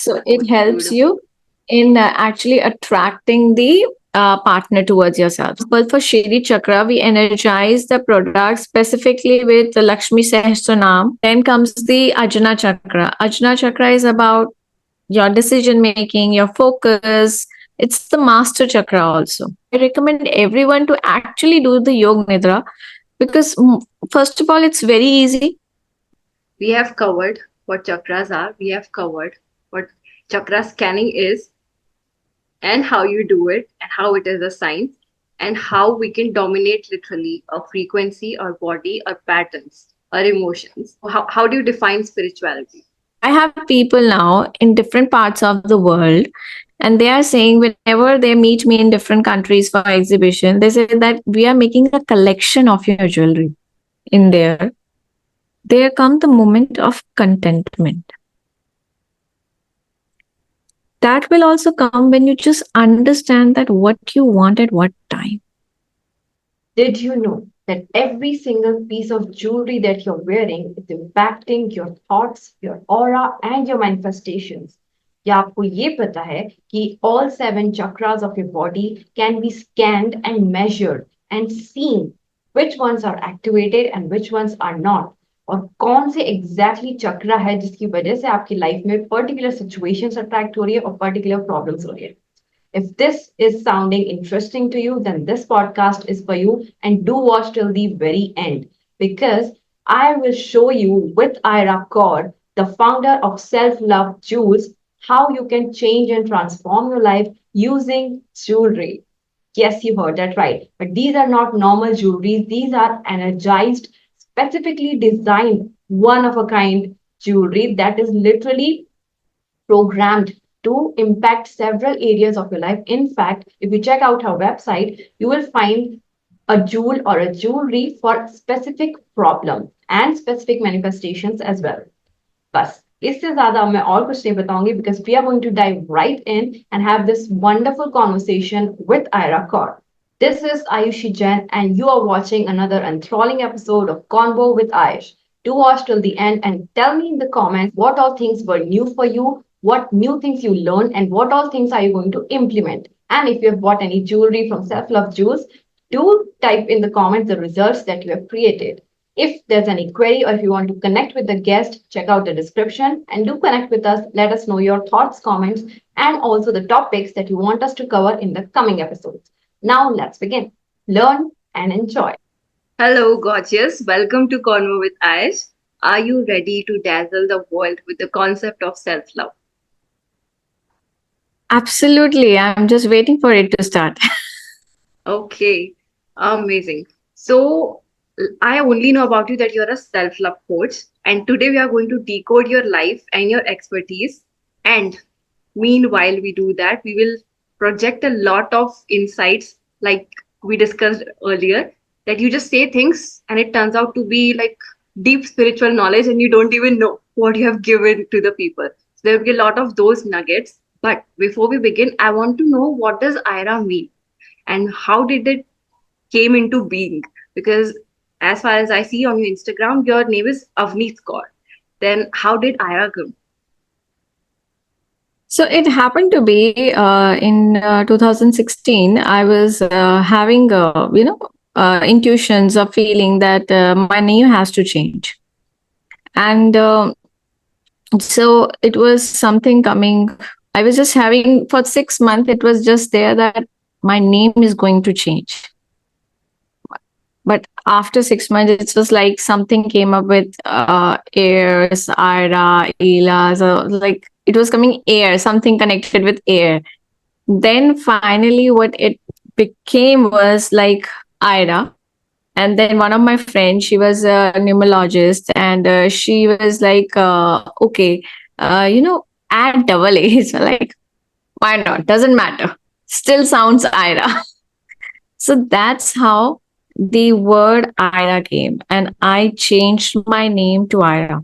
So it helps you in actually attracting the partner towards yourself. But for Shri Chakra, we energize the product specifically with the Lakshmi Sahasranam. Then comes the Ajna Chakra. Ajna Chakra is about your decision making, your focus. It's the master chakra also. I recommend everyone to actually do the Yog Nidra because, first of all, it's very easy. We have covered what chakras are, we have covered what chakra scanning is, and how you do it, and how it is a science, and how we can dominate literally a frequency or body or patterns or emotions. How do you define spirituality? I have people now in different parts of the world, and they are saying whenever they meet me in different countries for exhibition, they say that we are making a collection of your jewelry in there. There come the moment of contentment. That will also come when you just understand that what you want at what time. Did you know that every single piece of jewelry that you're wearing is impacting your thoughts, your aura, and your manifestations? क्या आपको ये पता है कि all 7 chakras of your body can be scanned and measured and seen which ones are activated and which ones are not? और कौन से exactly chakra है जिसकी वजह से आपकी life में particular situations attract हो रही है और particular problems हो रही है? If this is sounding interesting to you, then this podcast is for you, and do watch till the very end because I will show you with Aaira, the founder of Self Love Jewels, how you can change and transform your life using jewelry. Yes, you heard that right. But these are not normal jewelries, these are energized, specifically designed, one of a kind jewelry that is literally programmed to impact several areas of your life. In fact, if you check out her website, you will find a jewel or a jewelry for specific problem and specific manifestations as well. बस इससे ज्यादा मैं और कुछ नहीं बताऊंगी because we are going to dive right in and have this wonderful conversation with Aaira Kaur. This is Ayushi Jain and you are watching another enthralling episode of Convo with Ayush. Do watch till the end and tell me in the comments what all things were new for you, what new things you learned, and what all things are you going to implement. And if you have bought any jewelry from Self Love Jewels, do type in the comments the results that you have created. If there's any query or if you want to connect with the guest, check out the description and do connect with us. Let us know your thoughts, comments, and also the topics that you want us to cover in the coming episodes. Now let's begin. Learn and enjoy. Hello, gorgeous. Welcome to Convo with Ayush. Are you ready to dazzle the world with the concept of self-love? Absolutely. I'm just waiting for it to start. Okay, amazing. So, I only know about you that you're a self-love coach, and today we are going to decode your life and your expertise. And meanwhile, we do that, we will project a lot of insights, like we discussed earlier, that you just say things and it turns out to be like deep spiritual knowledge, and you don't even know what you have given to the people. So there will be a lot of those nuggets. But before we begin, I want to know, what does Aaira mean and how did it came into being? Because as far as I see on your Instagram, your name is Avneet Kaur. Then how did Aaira come? So it happened to be in 2016. I was having, intuitions of feeling that my name has to change. And so it was something coming. I was just having for 6 months, it was just there that my name is going to change. But after 6 months, it was like something came up with airs, Aaira, Ila. So like it was coming air, something connected with air. Then finally, what it became was like Aaira. And then one of my friends, she was a numerologist, and she was like, okay, add double A. So like, why not? Doesn't matter. Still sounds Aaira. So that's how the word Aaira came, and I changed my name to Aaira.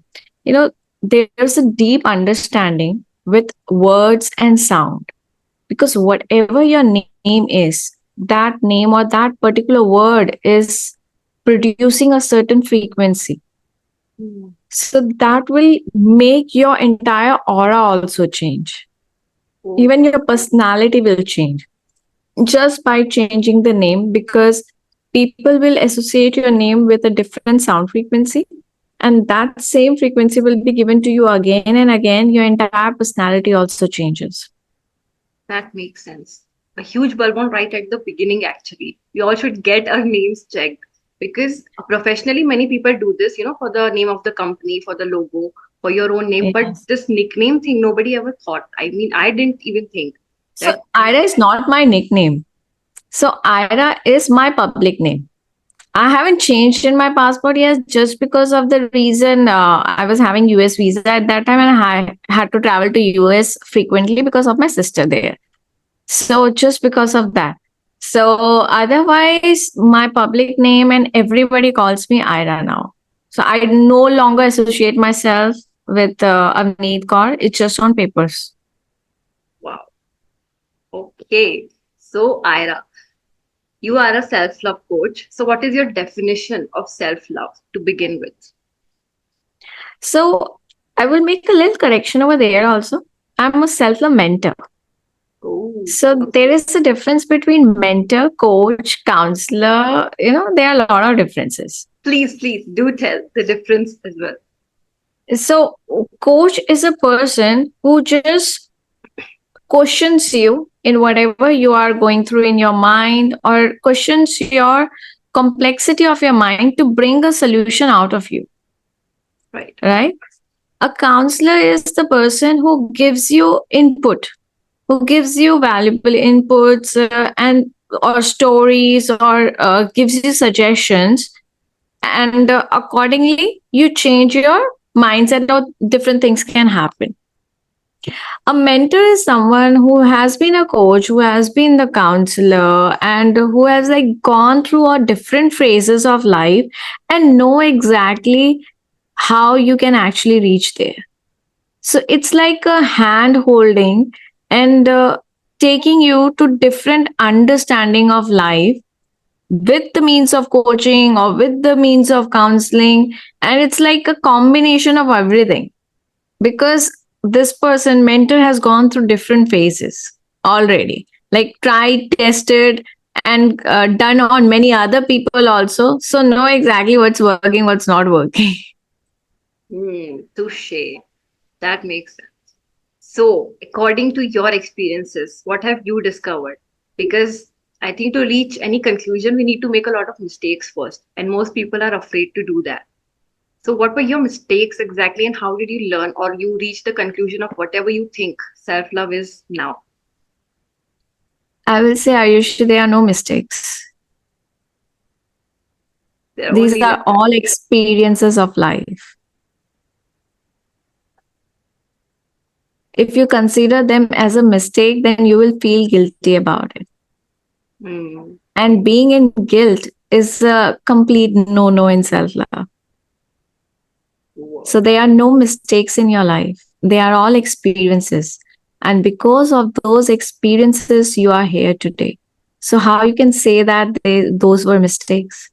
There's a deep understanding with words and sound, because whatever your name is, that name or that particular word is producing a certain frequency. So that will make your entire aura also change. Even your personality will change just by changing the name, because people will associate your name with a different sound frequency, and that same frequency will be given to you again and again. Your entire personality also changes. That makes sense. A huge bulb on right at the beginning, actually. We all should get our names checked because professionally, many people do this, for the name of the company, for the logo, for your own name. But Yes. this nickname thing, nobody ever thought. I mean, I didn't even think So that. Ira is not my nickname. So Ira is my public name. I haven't changed in my passport yet, just because of the reason I was having US visa at that time, and I had to travel to US frequently because of my sister there. So just because of that. So otherwise, my public name and everybody calls me Ira now. So I no longer associate myself with Avneet Kaur. It's just on papers. Wow. Okay. So, Ira, you are a self love coach. So, what is your definition of self love to begin with? So I will make a little correction over there also. I'm a self-love mentor. Oh, So there okay. is a difference between mentor, coach, counselor. There are a lot of differences. Please do tell the difference as well. So coach is a person who just questions you in whatever you are going through in your mind, or questions your complexity of your mind to bring a solution out of you, Right. right? A counselor is the person who gives you input, who gives you valuable inputs, and or stories, or gives you suggestions, and accordingly you change your mindset, or different things can happen. A mentor is someone who has been a coach, who has been the counselor, and who has like gone through all different phases of life and know exactly how you can actually reach there. So it's like a hand holding, and taking you to different understanding of life with the means of coaching or with the means of counseling. And it's like a combination of everything, because this person mentor has gone through different phases already, like tried, tested, and done on many other people also, so know exactly what's working, what's not working. Touche. That makes sense. So, according to your experiences, what have you discovered? Because I think to reach any conclusion, we need to make a lot of mistakes first, and most people are afraid to do that. So, what were your mistakes exactly, and how did you learn or you reach the conclusion of whatever you think self love is now? I will say, Ayushi, there are no mistakes. There are These only are lessons. all experiences of life. If you consider them as a mistake, then you will feel guilty about it. Hmm. And being in guilt is a complete no no in self love. So Wow. there are no mistakes in your life, they are all experiences. And because of those experiences, you are here today. So, how you can say that those were mistakes?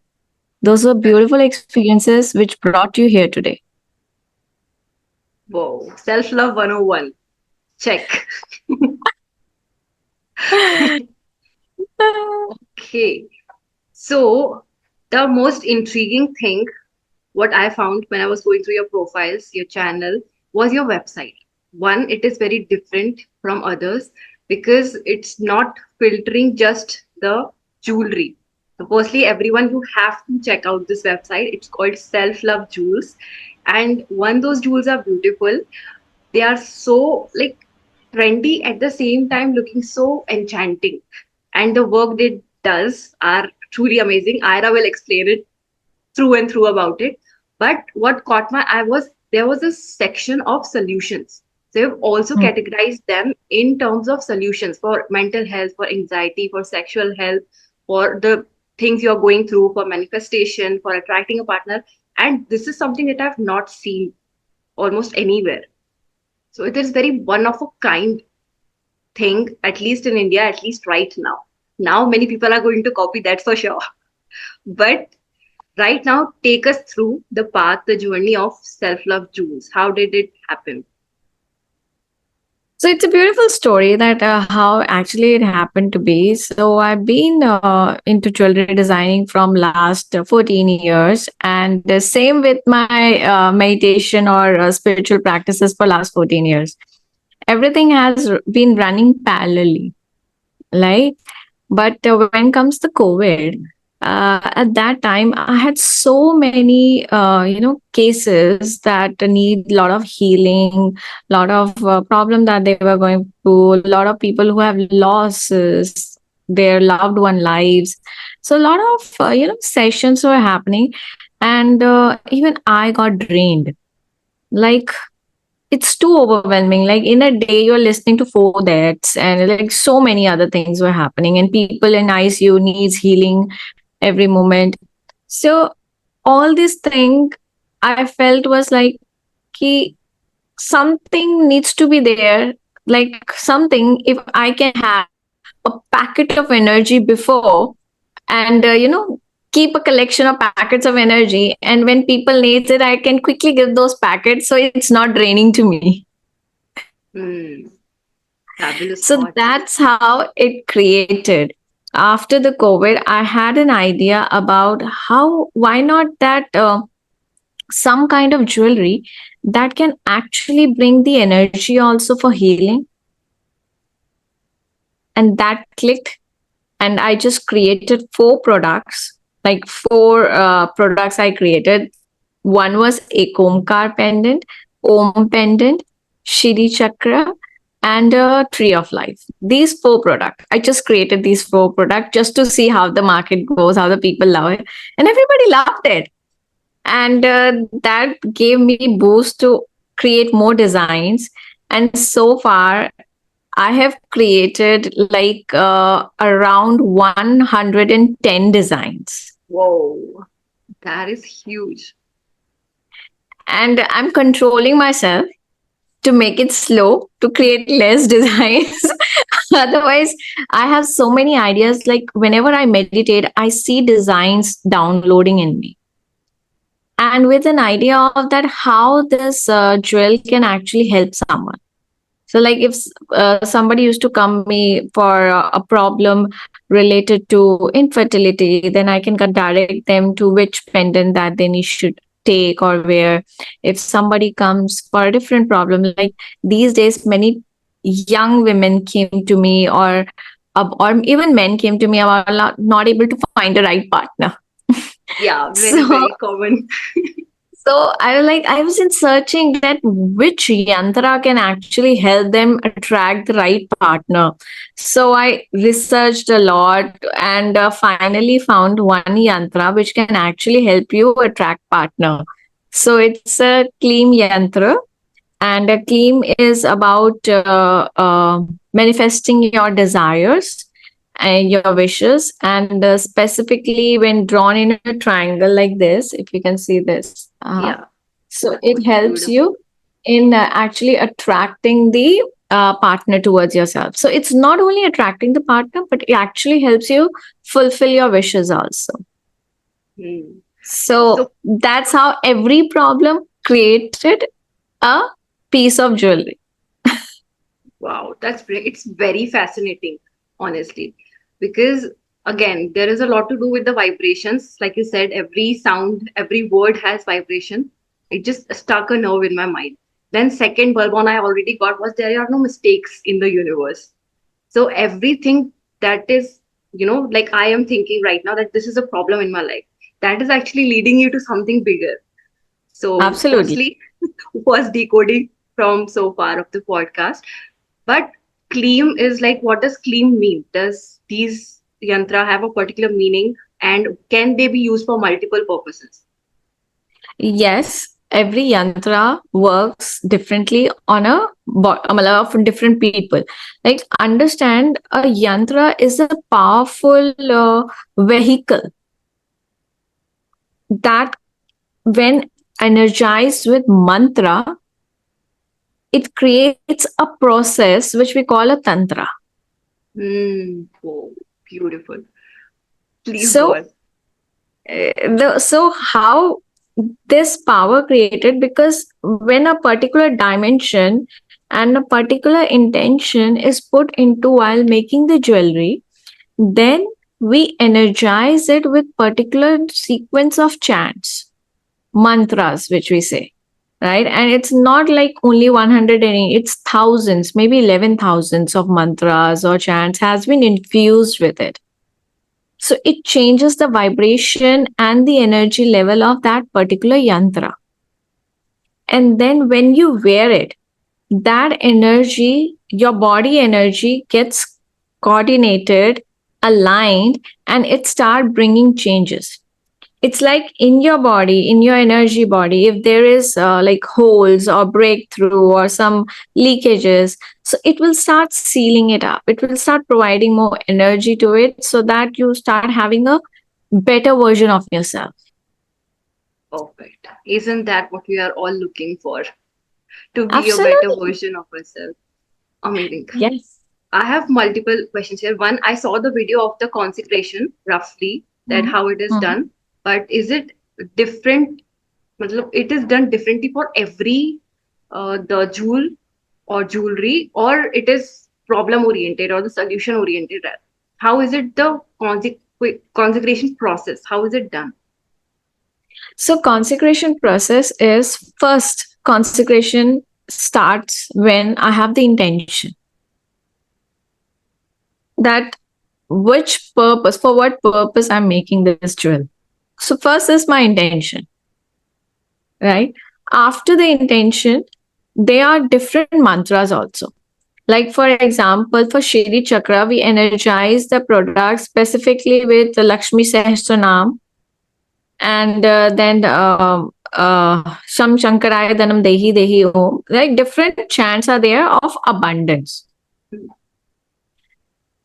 Those were beautiful experiences which brought you here today. Whoa. Self love 101. Check. Okay. So, the most intriguing thing, what I found when I was going through your profiles, your channel, was your website. One, it is very different from others because it's not filtering just the jewelry. So, firstly, everyone, you have to check out this website. It's called Self Love Jewels. And one, those jewels are beautiful. They are so like trendy at the same time looking so enchanting, and the work they does are truly amazing. Ira will explain it through and through about it. But what caught my eye was there was a section of solutions. So you've also Hmm. categorized them in terms of solutions for mental health, for anxiety, for sexual health, for the things you're going through, for manifestation, for attracting a partner. And this is something that I've not seen almost anywhere. So it is very one of a kind thing, at least in India, at least right now. Now many people are going to copy that for sure. But Right now, take us through the path, the journey of self-love jewels. How did it happen? So it's a beautiful story that how actually it happened to be. So I've been into jewelry designing from last 14 years, and the same with my meditation or spiritual practices for last 14 years. Everything has been running parallelly, right? But when comes to COVID, at that time, I had so many, cases that need a lot of healing, lot of problem that they were going through, a lot of people who have losses their loved one lives. So a lot of, sessions were happening, and even I got drained. Like it's too overwhelming. Like in a day, you're listening to four deaths, and like so many other things were happening, and people in ICU needs healing every moment. So all this thing I felt was like ki, something needs to be there. Like something, if I can have a packet of energy before, and keep a collection of packets of energy, and when people needs it, I can quickly give those packets, so it's not draining to me. Hmm. Fabulous So thought. that's how it created. After the COVID, I had an idea about how, why not that some kind of jewelry that can actually bring the energy also for healing. And that clicked. And I just created four products, like four products I created. One was a Komkar pendant, Om pendant, Shri Chakra, and a Tree of Life. These four products. I just created these four products just to see how the market goes, how the people love it. And everybody loved it. And that gave me boost to create more designs. And so far, I have created like around 110 designs. Whoa, that is huge. And I'm controlling myself to make it slow, to create less designs. Otherwise, I have so many ideas. Like whenever I meditate, I see designs downloading in me. And with an idea of that, how this jewel can actually help someone. So, like if somebody used to come me for a problem related to infertility, then I can direct them to which pendant that they need should take or wear. If somebody comes for a different problem, like these days, many young women came to me, or even men came to me about not able to find the right partner. Yeah, very, So very common. so I was in searching that which yantra can actually help them attract the right partner. So I researched a lot, and finally found one yantra which can actually help you attract partner. So it's a Kleem yantra, and a Kleem is about manifesting your desires and your wishes, and specifically when drawn in a triangle like this, if you can see this, Yeah, so it helps beautiful. you in actually attracting the partner towards yourself. So it's not only attracting the partner, but it actually helps you fulfill your wishes also. Hmm. So So, that's how every problem created a piece of jewelry. wow, it's very fascinating, honestly, because again, there is a lot to do with the vibrations. Like you said, every sound, every word has vibration. It just stuck a nerve in my mind. Then second bulb on I already got was there are no mistakes in the universe. So everything that is, like I am thinking right now that this is a problem in my life, that is actually leading you to something bigger. So, Absolutely. firstly, was decoding from so far of the podcast. But claim is like, what does claim mean? Does these yantra have a particular meaning, and can they be used for multiple purposes? Yes, every yantra works differently on of different people. Like understand, a yantra is a powerful vehicle that, when energized with mantra, it creates a process which we call a tantra. Oh, beautiful. Please go So on. So how this power created, because when a particular dimension and a particular intention is put into while making the jewelry, then we energize it with particular sequence of chants, mantras, which we say, right? And it's not like only 100, it's thousands, maybe 11,000 of mantras or chants has been infused with it. So it changes the vibration and the energy level of that particular yantra. And then when you wear it, that energy, your body energy gets coordinated, aligned, and it start bringing changes. It's like in your body, in your energy body, if there is like holes or breakthrough or some leakages, so it will start sealing it up. It will start providing more energy to it so that you start having a better version of yourself. Perfect. Isn't that what we are all looking for? To be a better Absolutely. version of ourselves. Amazing. Yes. I have multiple questions here. One, I saw the video of the consecration, roughly, that Mhm. how it is Mhm. done. But is it different? Matlab, it is done differently for every the jewel or jewelry, or it is problem oriented or the solution oriented? How is it the consecration process? How is it done? So consecration process is, first consecration starts when I have the intention that which purpose, for what purpose I'm making this jewel. So first is my intention, right? After the intention, there are different mantras also. Like for example, for Shri Chakra, we energize the product specifically with the Lakshmi Sahasranam, and then Sham Shankaraya Dhanam Dehi Dehi Om. Like different chants are there of abundance.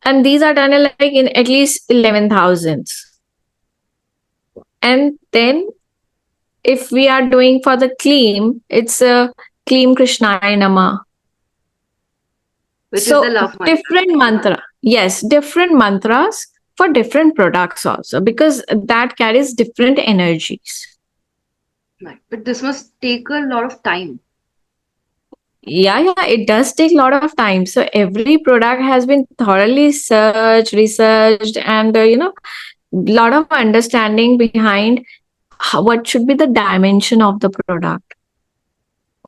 And these are done like in at least 11,000s. And then if we are doing for the Kleem, it's a Kleem Krishnaya Nama. Which is the So love mantra. different mantra. Yes, different mantras for different products also, because that carries different energies. Right. But this must take a lot of time. Yeah, it does take a lot of time. So every product has been thoroughly researched, and lot of understanding behind what should be the dimension of the product,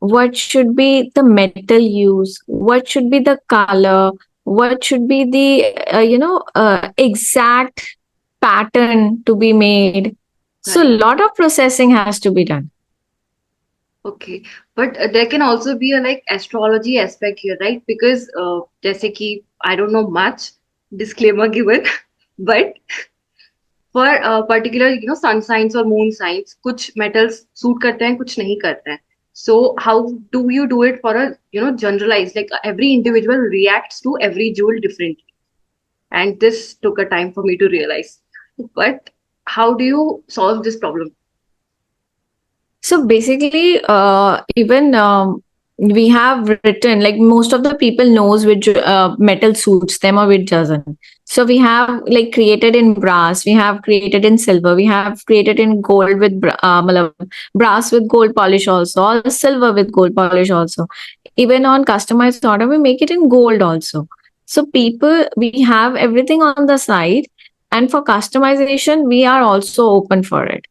what should be the metal use, what should be the color, what should be the exact pattern to be made. So a Right. lot of processing has to be done. Okay, but there can also be a like astrology aspect here, right? Because जैसे कि I don't know much, disclaimer given, but for particular sun signs or moon signs, कुछ metals suit करते हैं, कुछ नहीं करते हैं. So how do you do it for a generalized, like every individual reacts to every jewel differently, and this took a time for me to realize. But how do you solve this problem? So basically, even we have written, like most of the people knows which metal suits them or which doesn't. So we have like created in brass, we have created in silver, we have created in gold with matlab, brass with gold polish also, or silver with gold polish also. Even on customized order, we make it in gold also. So people, we have everything on the side, and for customization, we are also open for it.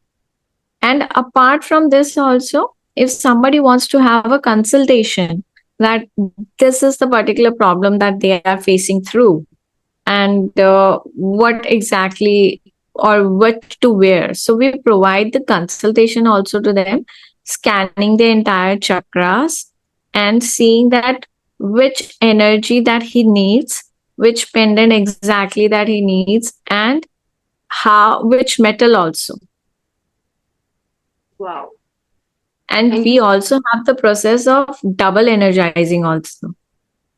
And apart from this, also, if somebody wants to have a consultation that this is the particular problem that they are facing through, and what exactly or what to wear. So we provide the consultation also to them, scanning the entire chakras and seeing that which energy that he needs, which pendant exactly that he needs, and how, which metal also. Wow. And And we also have the process of double energizing also.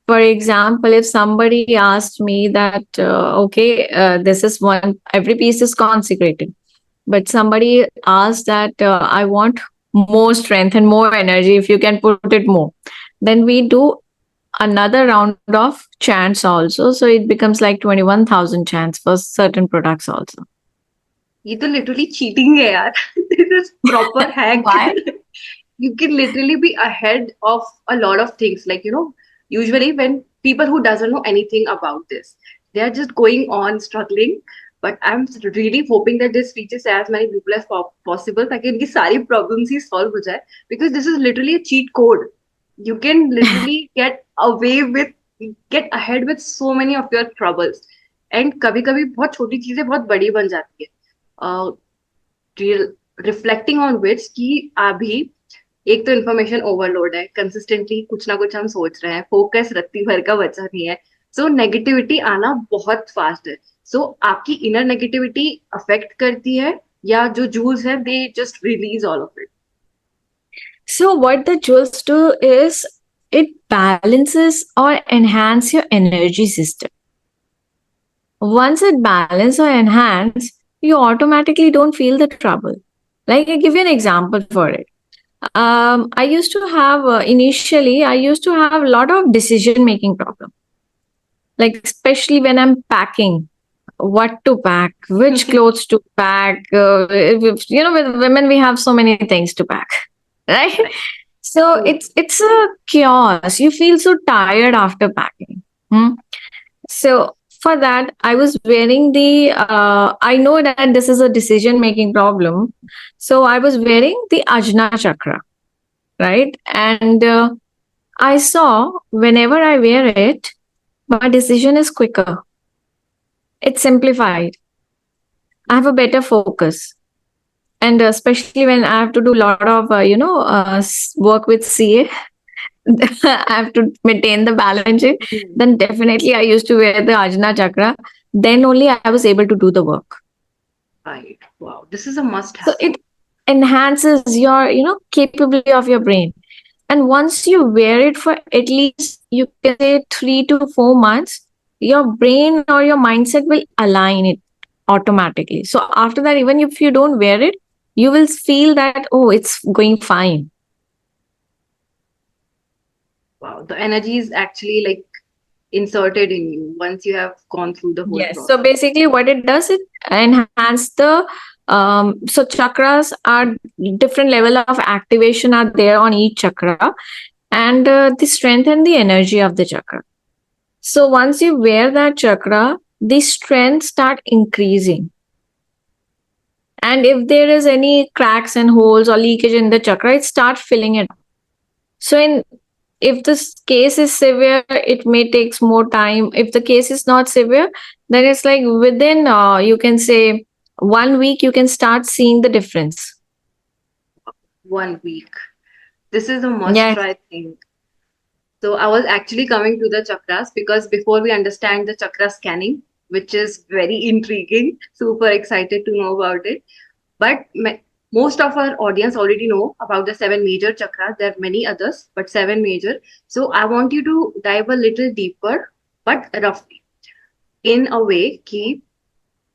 For example, if somebody asked me that, okay, this is one, every piece is consecrated, but somebody asked that, I want more strength and more energy, if you can put it more, then we do another round of chants also. So it becomes like 21,000 chants for certain products also. ये तो literally cheating है यार. This is proper hack. Why? You can literally be ahead of a lot of things. Like, usually when people who doesn't know anything about this, they are just going on struggling. But I'm really hoping that this reaches as many people as possible ताकि इनकी सारी problems ही solve हो जाए. Because this is literally a cheat code. You can literally get ahead with so many of your troubles. And कभी कभी बहुत छोटी चीजें बहुत बड़ी बन जाती है. रिफ्लेक्टिंग ऑन विच कि अभी एक तो इन्फॉर्मेशन ओवरलोड है, कंसिस्टेंटली कुछ ना कुछ हम सोच रहे हैं, फोकस रत्ती भर का बचा नहीं है. सो नेगेटिविटी आना बहुत फास्ट है. सो आपकी इनर नेगेटिविटी अफेक्ट करती है या जो जूल्स है they just release all of it? So what the jewels do is it balances or enhance your energy system. Once it balance or enhance, you automatically don't feel the trouble. Like I give you an example for it. I used to have initially I used to have a lot of decision making problem. Like especially when I'm packing, what to pack, which clothes to pack. With women we have so many things to pack, right? So it's a chaos. You feel so tired after packing. So for that, I was wearing the. I know that this is a decision making problem, so I was wearing the Ajna Chakra, right? And I saw whenever I wear it, my decision is quicker. It's simplified. I have a better focus. And especially when I have to do a lot of, work with CA, I have to maintain the balance. Then definitely I used to wear the Ajna Chakra. Then only I was able to do the work. Right. Wow. This is a must have. So it enhances your, capability of your brain. And once you wear it for at least, you can say 3 to 4 months, your brain or your mindset will align it automatically. So after that, even if you don't wear it, you will feel that, oh, it's going fine. Wow. The energy is actually like inserted in you once you have gone through the whole process. So basically what it does, it enhance the so chakras are different level of activation are there on each chakra, and they strengthen the energy of the chakra. So once you wear that chakra, the strength start increasing. And if there is any cracks and holes or leakage in the chakra, it start filling it. So if this case is severe, it may takes more time. If the case is not severe, then it's like within, you can say 1 week, you can start seeing the difference. 1 week. This is a must try thing. So I was actually coming to the chakras because before we understand the chakra scanning, which is very intriguing, super excited to know about it. But most of our audience already know about the 7 major chakras. There are many others, but 7 major. So I want you to dive a little deeper, but roughly, in a way कि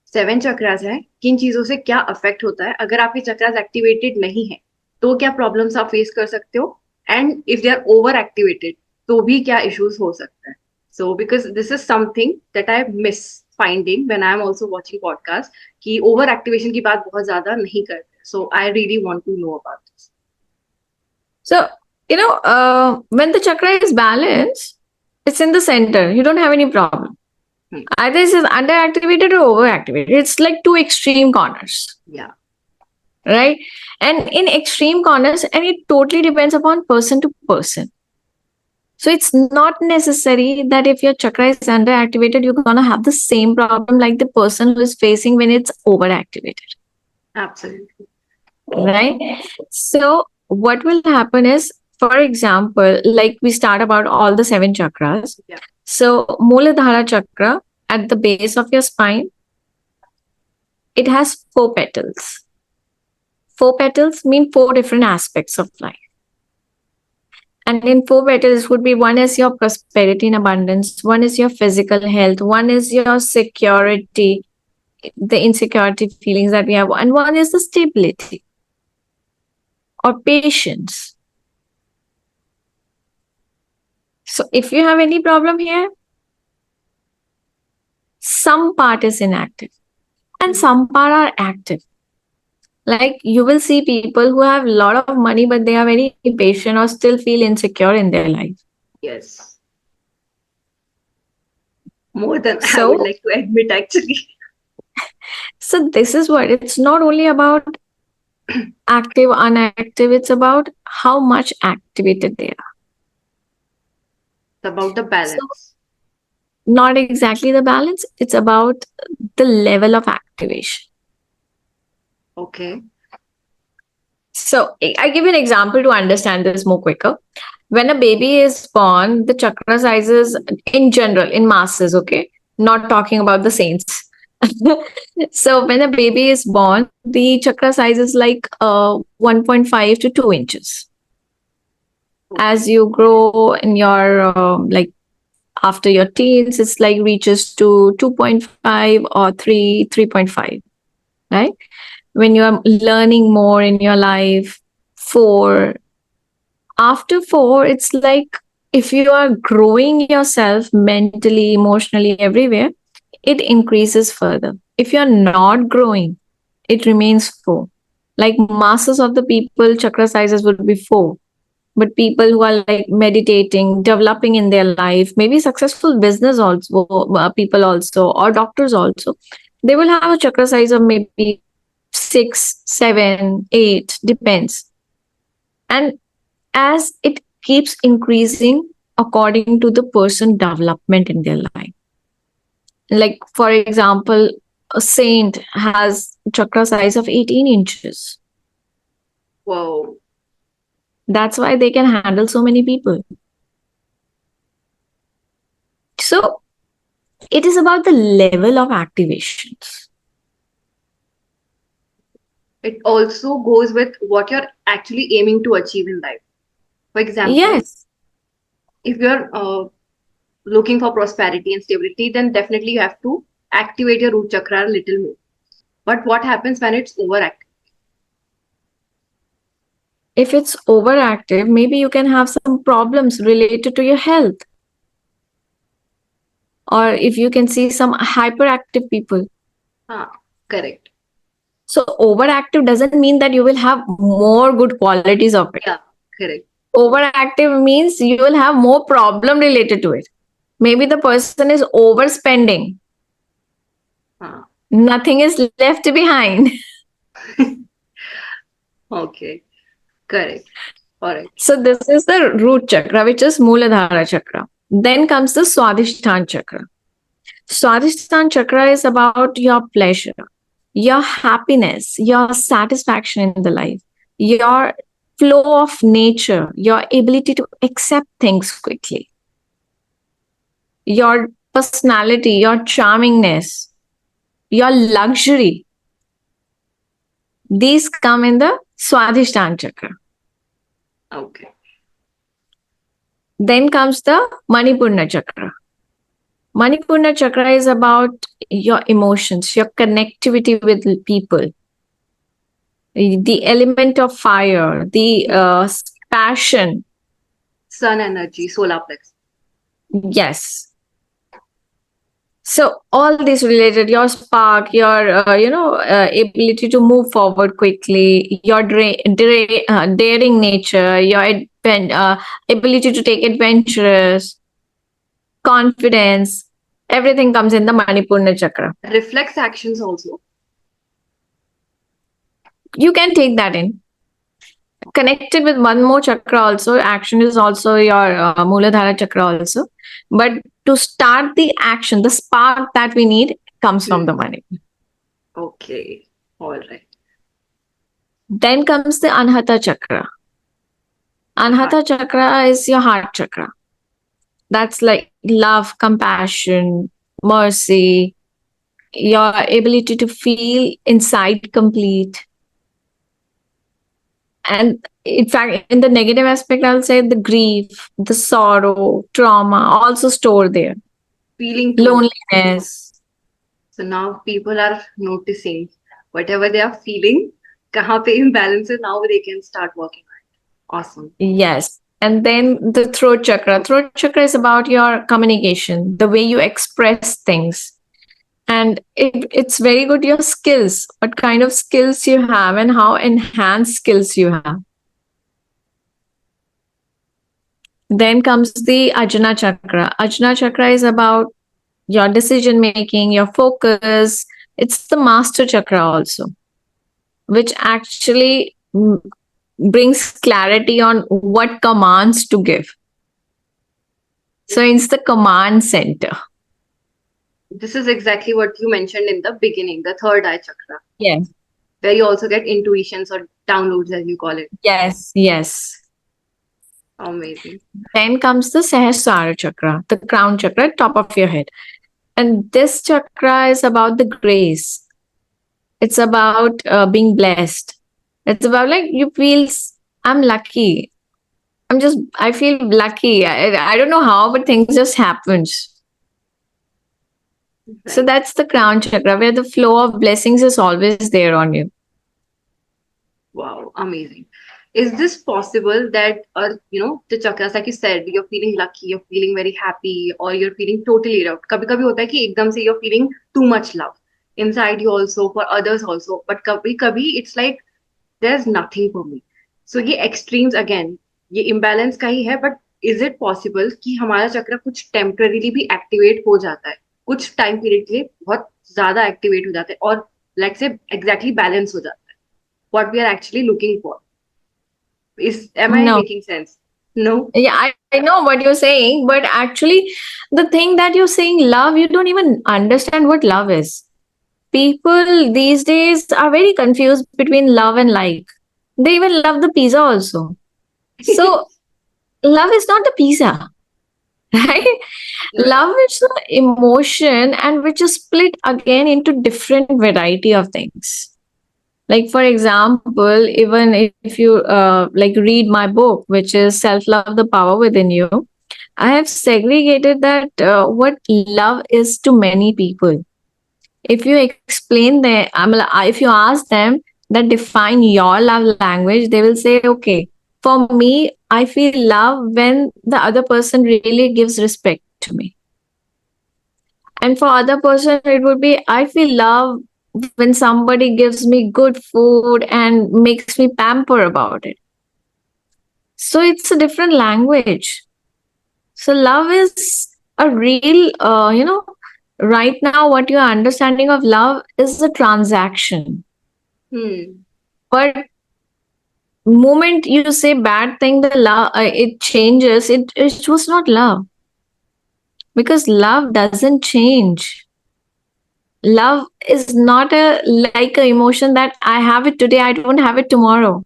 7 chakras हैं, किन चीजों से क्या affect होता है, अगर आपके chakras activated नहीं है, तो क्या problems आप face कर सकते हो, and if they are over activated, तो भी क्या issues हो सकता है. So because this is something that I miss finding when I am also watching podcast, कि over activation की बात बहुत ज्यादा नहीं करते. So I really want to know about this. So, when the chakra is balanced, it's in the center. You don't have any problem. Either it's underactivated or overactivated. It's like two extreme corners. Yeah. Right? And in extreme corners, and it totally depends upon person to person. So it's not necessary that if your chakra is underactivated, you're going to have the same problem like the person who is facing when it's overactivated. Absolutely. Right? So what will happen is, for example, like we start about all the 7 chakras. Yeah. So Muladhara chakra at the base of your spine, it has 4 petals. 4 petals mean 4 different aspects of life. And in 4 petals would be, one is your prosperity and abundance, one is your physical health, one is your security, the insecurity feelings that we have, and one is the stability or patience. So if you have any problem here, some part is inactive and some part are active. Like you will see people who have a lot of money, but they are very impatient or still feel insecure in their life. Yes. More than I would So, like to admit, actually. so this is what it's not only about active, unactive, it's about how much activated they are. It's about the So, balance. not exactly the balance, it's about the level of activation. Okay. So, I give you an example to understand this more quicker. When a baby is born, the chakra sizes in general, in masses, okay? Not talking about the saints. So, when a baby is born, the chakra size is like 1.5 to 2 inches. As you grow in your, like, after your teens, it's like reaches to 2.5 or 3.5, right? When you are learning more in your life, 4. After 4, it's like if you are growing yourself mentally, emotionally, everywhere, it increases further. If you're not growing, it remains 4. Like masses of the people, chakra sizes would be 4. But people who are like meditating, developing in their life, maybe successful business also, people also, or doctors also, they will have a chakra size of maybe 6, 7, 8, depends. And as it keeps increasing according to the person development in their life. Like, for example, a saint has chakra size of 18 inches. Whoa. That's why they can handle so many people. So it is about the level of activations. It also goes with what you're actually aiming to achieve in life. For example, Yes. if you're looking for prosperity and stability, then definitely you have to activate your root chakra a little more. But what happens when it's overactive? If it's overactive, maybe you can have some problems related to your health. Or if you can see some hyperactive people. Correct. So overactive doesn't mean that you will have more good qualities of it. Yeah, correct. Overactive means you will have more problem related to it. Maybe the person is overspending. Nothing is left behind. Okay, correct. All right. So this is the root chakra, which is Mooladhara chakra. Then comes the Swadhisthana chakra. Swadhisthana chakra is about your pleasure, your happiness, your satisfaction in the life, your flow of nature, your ability to accept things quickly, your personality, your charmingness, your luxury. These come in the Swadhisthana chakra. Okay. Then comes the Manipurna chakra. Manipurna chakra is about your emotions, your connectivity with people, the element of fire, the passion. Sun energy, solar plex. Yes. So all these related, your spark, your ability to move forward quickly, your daring nature, your ability to take adventures, confidence, everything comes in the Manipurna chakra. Reflex actions also. You can take that in. Connected with one more chakra also, action is also your Mooladhara chakra also. But to start the action, the spark that we need comes from the Manipur. Okay, all right. Then comes the Anahata chakra. Anahata chakra is your heart chakra. That's like love, compassion, mercy, your ability to feel inside complete. And in fact, in the negative aspect, I'll say the grief, the sorrow, trauma, also stored there. Feeling loneliness. So now people are noticing whatever they are feeling, kahan pe imbalance is, now they can start working on it. Awesome. Yes. And then the throat chakra. Throat chakra is about your communication, the way you express things. And it's very good your skills, what kind of skills you have and how enhanced skills you have. Then comes the Ajna Chakra. Ajna Chakra is about your decision making, your focus. It's the master chakra also, which actually brings clarity on what commands to give. So it's the command center. This is exactly what you mentioned in the beginning, the third eye chakra, Yes. where you also get intuitions or downloads, as you call it. Yes. Yes. Amazing. Then comes the Sahasrara chakra, the crown chakra, top of your head. And this chakra is about the grace. It's about being blessed. It's about like you feel, I'm lucky. I feel lucky. I don't know how, but things just happens. So Right. that's the crown chakra where the flow of blessings is always there on you. Wow, amazing. Is this possible that, the chakras, like you said, you're feeling lucky, you're feeling very happy, or you're feeling totally loved? कभी कभी होता है कि एकदम से you're feeling too much love inside you also, for others also, but कभी कभी it's like there's nothing for me. So ये extremes again, ये imbalance का ही है, but is it possible कि हमारा चक्र कुछ temporarily भी activate हो जाता है, कुछ time period के लिए बहुत ज्यादा activate हो जाता है और like say exactly balance हो जाता है, what we are actually looking for? Am I No. making sense? No? Yeah, I know what you're saying, but actually, the thing that you're saying, love, you don't even understand what love is. People these days are very confused between love and like. They even love the pizza also. So, love is not the pizza, right? Love is the emotion, and which is split again into different variety of things. Like for example, even if you like read my book, which is Self Love, the Power Within You, I have segregated that what love is to many people. If you explain them, if you ask them that define your love language, they will say, okay, for me, I feel love when the other person really gives respect to me. And for other person, it would be, I feel love when somebody gives me good food and makes me pamper about it. So it's a different language. So love is a real, right now what your understanding of love is a transaction. But moment you say bad thing, the love it changes. It was not love, because love doesn't change. Love is not a like an emotion that I have it today, I don't have it tomorrow.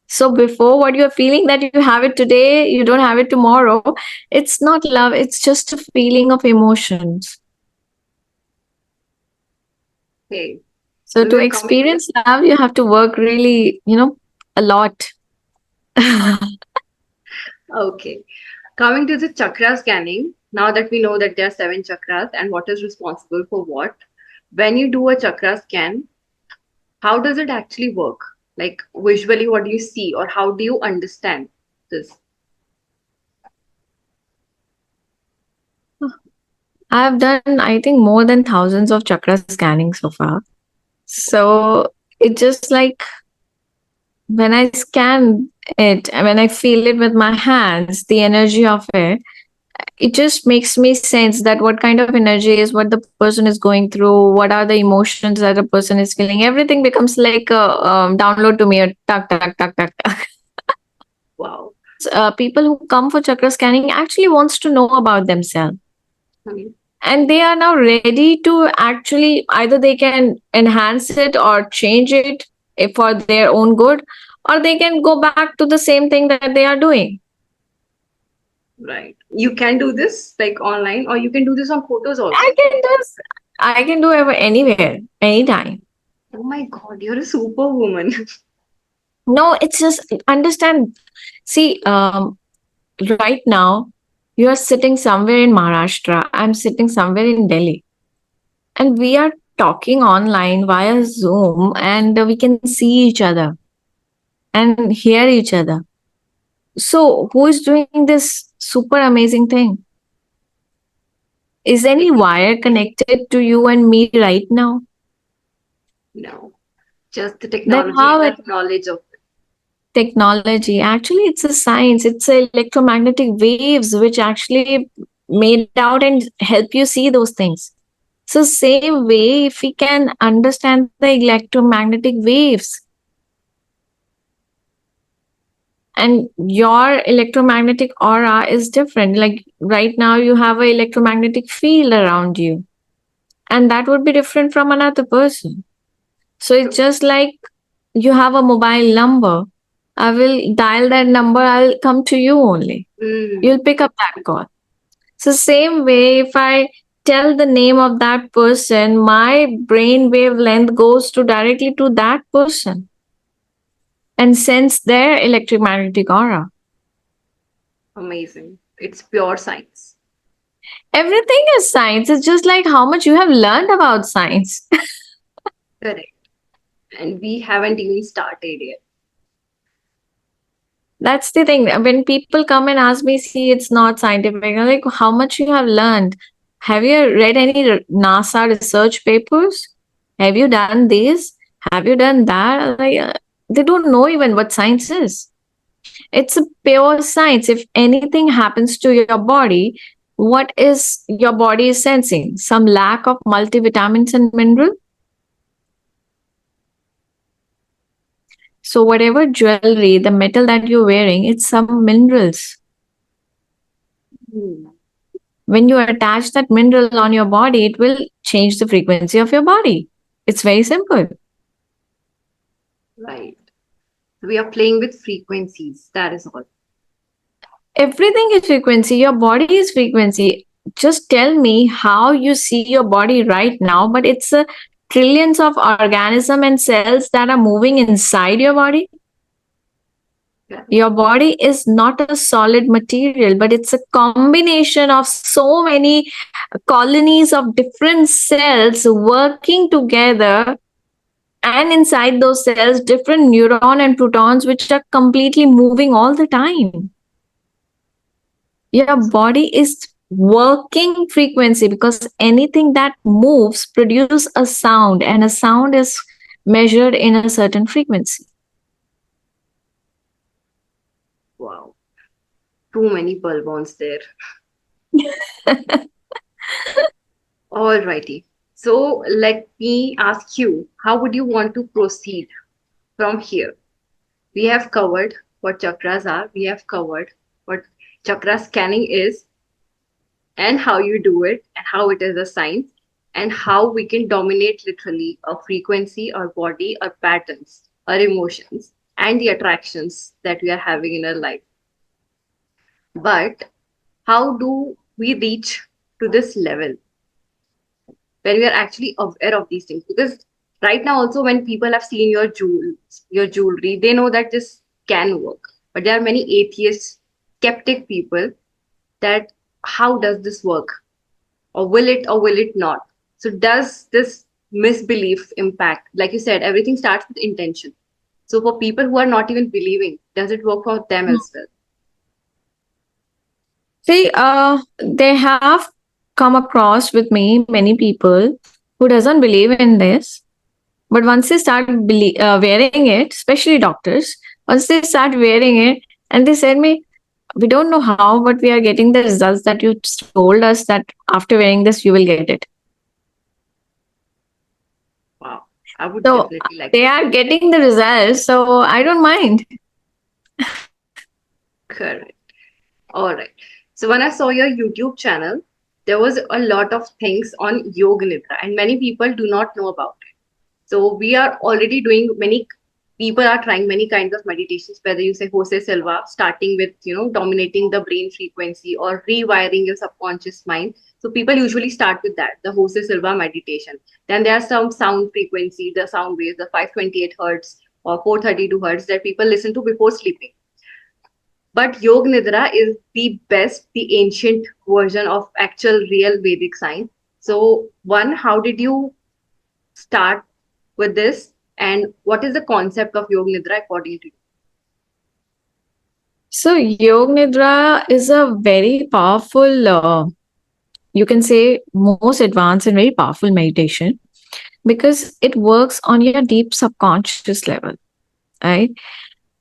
So before, what you're feeling that you have it today, you don't have it tomorrow, it's not love, it's just a feeling of emotions. Okay. So to experience love, you have to work really, a lot. Okay. Coming to the chakra scanning, now that we know that there are 7 chakras and what is responsible for what, when you do a chakra scan, how does it actually work? Like visually, what do you see, or how do you understand this? I've done, I think, more than thousands of chakra scanning so far. So it's just like when I scan it and when I feel it with my hands, the energy of it just makes me sense that what kind of energy is what the person is going through, what are the emotions that a person is feeling. Everything becomes like a download to me, a tuck, tuck, tuck, tuck, tuck. Wow. People who come for chakra scanning actually wants to know about themselves. And they are now ready to actually either they can enhance it or change it for their own good, or they can go back to the same thing that they are doing. Right. You can do this like online, or you can do this on photos also. I can do it anywhere, anytime. Oh my God, you're a superwoman. No, it's just understand. See, right now, you are sitting somewhere in Maharashtra. I'm sitting somewhere in Delhi. And we are talking online via Zoom, and we can see each other and hear each other. So, who is doing this super amazing thing? Is any wire connected to you and me right now? No, just the Then technology how and it the knowledge of it. technology? Actually, it's a science. It's a electromagnetic waves which actually made out and help you see those things. So same way, if we can understand the electromagnetic waves, and your electromagnetic aura is different. Like right now, you have an electromagnetic field around you, and that would be different from another person. So it's just like you have a mobile number. I will dial that number, I'll come to you only. You'll pick up that call. So, same way, if I tell the name of that person, my brain wavelength goes to directly to that person and sends their electromagnetic aura. Amazing. It's pure science. Everything is science. It's just like how much you have learned about science. Correct. And we haven't even started yet. That's the thing. When people come and ask me, see, it's not scientific. I'm like, how much you have learned? Have you read any NASA research papers? Have you done this? Have you done that? Like, they don't know even what science is. It's a pure science. If anything happens to your body, what is your body is sensing? Some lack of multivitamins and mineral. So whatever jewelry, the metal that you're wearing, it's some minerals. When you attach that mineral on your body, it will change the frequency of your body. It's very simple. Right. We are playing with frequencies. That is all. Everything is frequency. Your body is frequency. Just tell me how you see your body right now, but it's a trillions of organisms and cells that are moving inside your body. Yeah. Your body is not a solid material, but it's a combination of so many colonies of different cells working together. And inside those cells, different neuron and protons, which are completely moving all the time. Your body is working frequency because anything that moves produces a sound, and a sound is measured in a certain frequency. Wow. Too many bulbons there. Alrighty. So let me ask you, how would you want to proceed from here? We have covered what chakras are. We have covered what chakra scanning is and how you do it and how it is a science and how we can dominate literally a frequency, our body, our patterns, our emotions, and the attractions that we are having in our life. But how do we reach to this level when we are actually aware of these things? Because right now also when people have seen your jewelry, they know that this can work. But there are many atheists, skeptic people that how does this work? Or will it not? So does this misbelief impact? Like you said, everything starts with intention. So for people who are not even believing, does it work for them as well? See, they have come across with me many people who doesn't believe in this, but once they start wearing it, especially doctors, once they start wearing it, and they said me, we don't know how, but we are getting the results that you told us that after wearing this, you will get it. Wow. I would So definitely like they to. are getting the results, so I don't mind. Correct. All right. So when I saw your YouTube channel, there was a lot of things on Yog Nidra, and many people do not know about it. So we are already doing many people are trying many kinds of meditations, whether you say Jose Silva, starting with dominating the brain frequency or rewiring your subconscious mind. So people usually start with that, the Jose Silva meditation. Then there are some sound frequency, the sound waves, the 528 hertz or 432 hertz that people listen to before sleeping. But Yog Nidra is the best, the ancient version of actual real Vedic science. So, one, how did you start with this? And what is the concept of Yog Nidra according to you? So Yog Nidra is a very powerful you can say, most advanced and very powerful meditation, because it works on your deep subconscious level, right?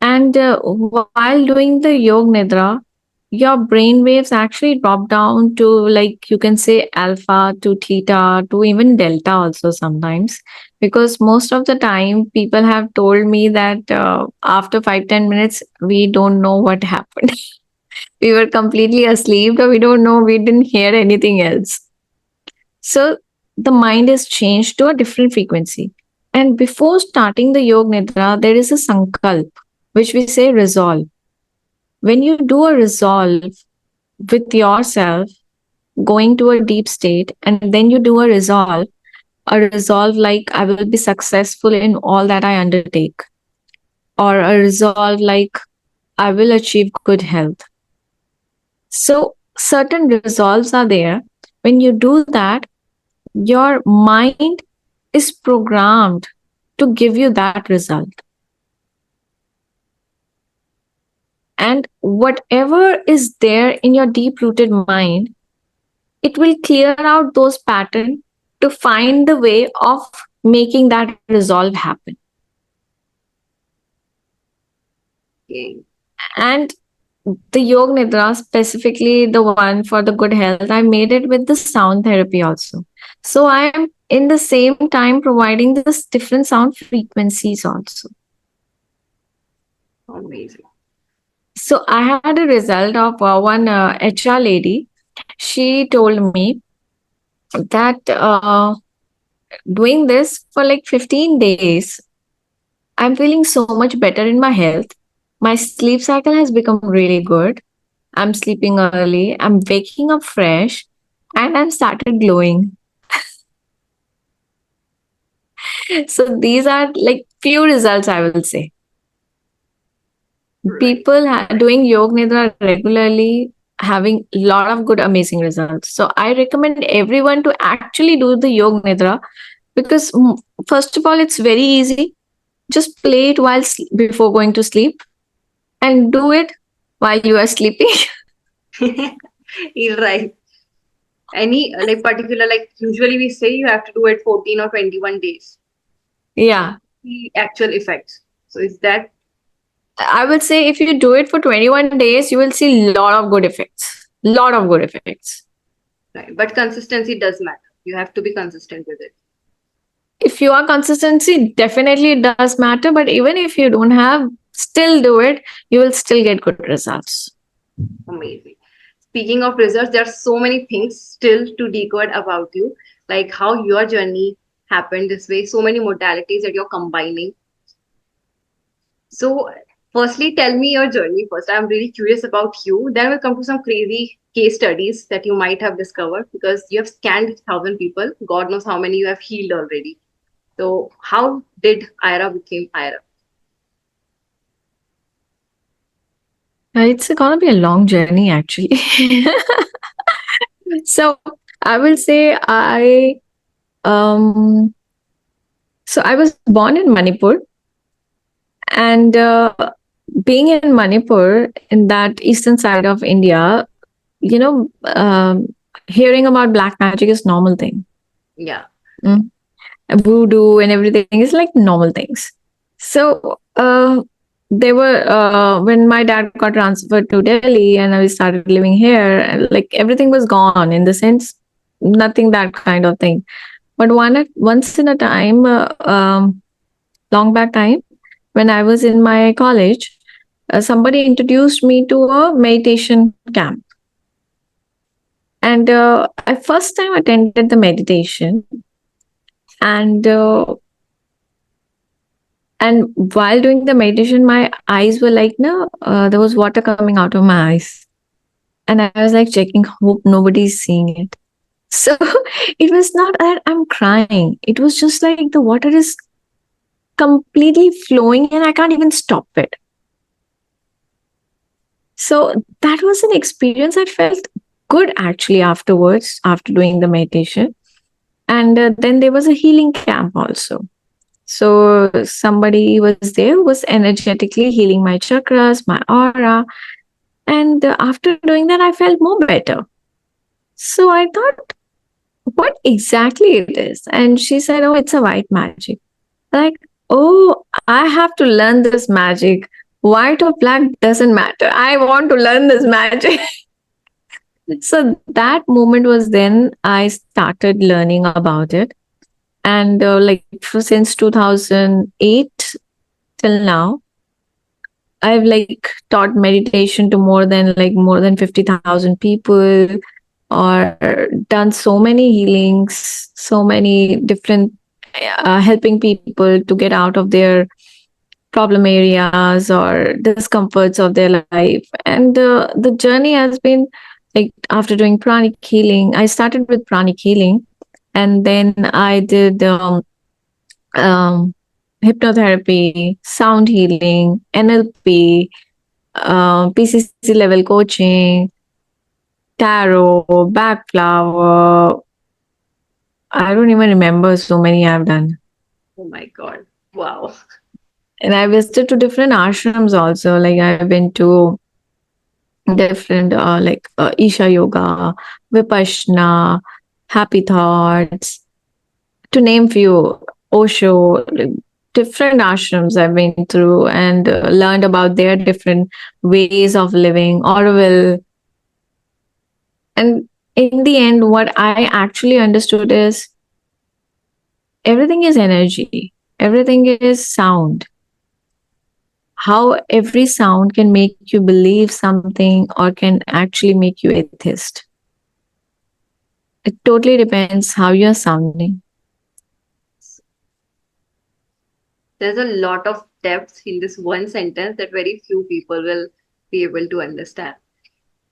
And while doing the Yog Nidra, your brain waves actually drop down to, like, you can say, alpha to theta to even delta also sometimes. Because most of the time, people have told me that after 5-10 minutes, we don't know what happened. We were completely asleep, or we don't know, we didn't hear anything else. So the mind is changed to a different frequency. And before starting the Yog Nidra, there is a sankalp, which we say resolve. When you do a resolve with yourself, going to a deep state, and then you do a resolve like, I will be successful in all that I undertake, or a resolve like, I will achieve good health. So certain resolves are there. When you do that, your mind is programmed to give you that result. And whatever is there in your deep rooted mind, it will clear out those patterns to find the way of making that resolve happen. Okay. And the Yog Nidra, specifically the one for the good health, I made it with the sound therapy also. So I am in the same time providing this different sound frequencies also. Amazing. So I had a result of one HR lady. She told me that doing this for like 15 days, I'm feeling so much better in my health. My sleep cycle has become really good. I'm sleeping early. I'm waking up fresh, and I'm started glowing. So these are like few results, I will say. Right. People doing Yog Nidra regularly having a lot of good, amazing results. So I recommend everyone to actually do the Yog Nidra, because first of all, it's very easy. Just play it while before going to sleep, and do it while you are sleeping. You're right. Any like particular, like usually we say you have to do it 14 or 21 days. Yeah. The actual effects. So is that I would say if you do it for 21 days, you will see a lot of good effects. Lot of good effects. right? But consistency does matter. You have to be consistent with it. If you are consistency, definitely it does matter. But even if you don't have, still do it. You will still get good results. Amazing. Speaking of results, there are so many things still to decode about you, like how your journey happened this way, so many modalities that you're combining. So, firstly, tell me your journey first. I'm really curious about you. Then we'll come to some crazy case studies that you might have discovered because you have scanned 1,000 people. God knows how many you have healed already. So, how did Aaira become Aaira? It's going to be a long journey, actually. So I will say um, I was born in Manipur, and being in Manipur, in that eastern side of India, you know, hearing about black magic is normal thing. Yeah. Voodoo and everything is like normal things. So they were when my dad got transferred to Delhi and we started living here, and like everything was gone, in the sense, nothing that kind of thing. But once in a time, long back time, when I was in my college, somebody introduced me to a meditation camp. And I first time attended the meditation, and while doing the meditation, my eyes were like, no, there was water coming out of my eyes. And I was like checking, hope nobody's seeing it. So it was not that I'm crying. It was just like the water is completely flowing and I can't even stop it. So that was an experience. I felt good actually afterwards, after doing the meditation. And then there was a healing camp also. So somebody was there who was energetically healing my chakras, my aura. And after doing that, I felt more better. So I thought, what exactly it is? And she said, oh, it's a white magic. Like, oh, I have to learn this magic. White or black doesn't matter. I want to learn this magic. So that moment was then I started learning about it. And since 2008 till now, I've taught meditation to more than 50,000 people, or done so many healings, so many different helping people to get out of their problem areas or discomforts of their life. And the journey has been after doing pranic healing, I started with pranic healing, and then I did um, hypnotherapy, sound healing, NLP, PCC level coaching, tarot, back flower. I don't even remember so many I've done. Oh my God. Wow. And I visited to different ashrams also. Like I've been to different Isha Yoga, Vipassana, Happy Thoughts, to name few, Osho, different ashrams I've been through, and learned about their different ways of living, Orwell. And in the end, what I actually understood is everything is energy, everything is sound. How every sound can make you believe something or can actually make you atheist. It totally depends how you're sounding. There's a lot of depth in this one sentence that very few people will be able to understand.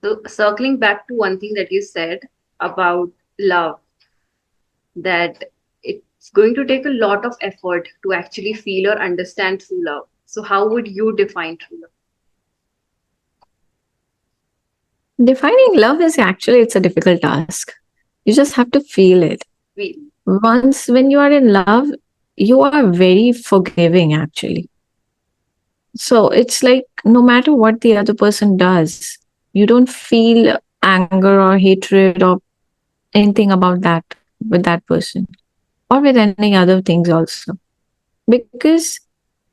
So, circling back to one thing that you said about love, that it's going to take a lot of effort to actually feel or understand true love. So, how would you define true love? Defining love is actually it's a difficult task. You just have to feel it. Feel. Once when you are in love, you are very forgiving actually. So it's like no matter what the other person does, you don't feel anger or hatred or anything about that with that person or with any other things also. Because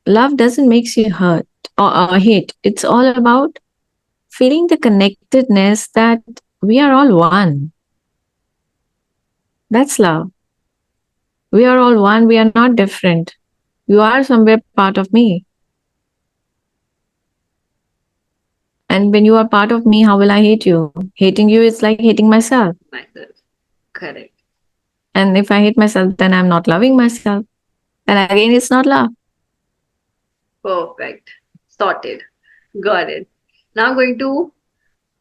love doesn't make you hurt or hate. It's all about feeling the connectedness that we are all one. That's love. We are all one. We are not different. You are somewhere part of me. And when you are part of me, how will I hate you? Hating you is like hating myself. Myself. Correct. And if I hate myself, then I'm not loving myself. And again, it's not love. Perfect. Sorted. Got it. Now I'm going to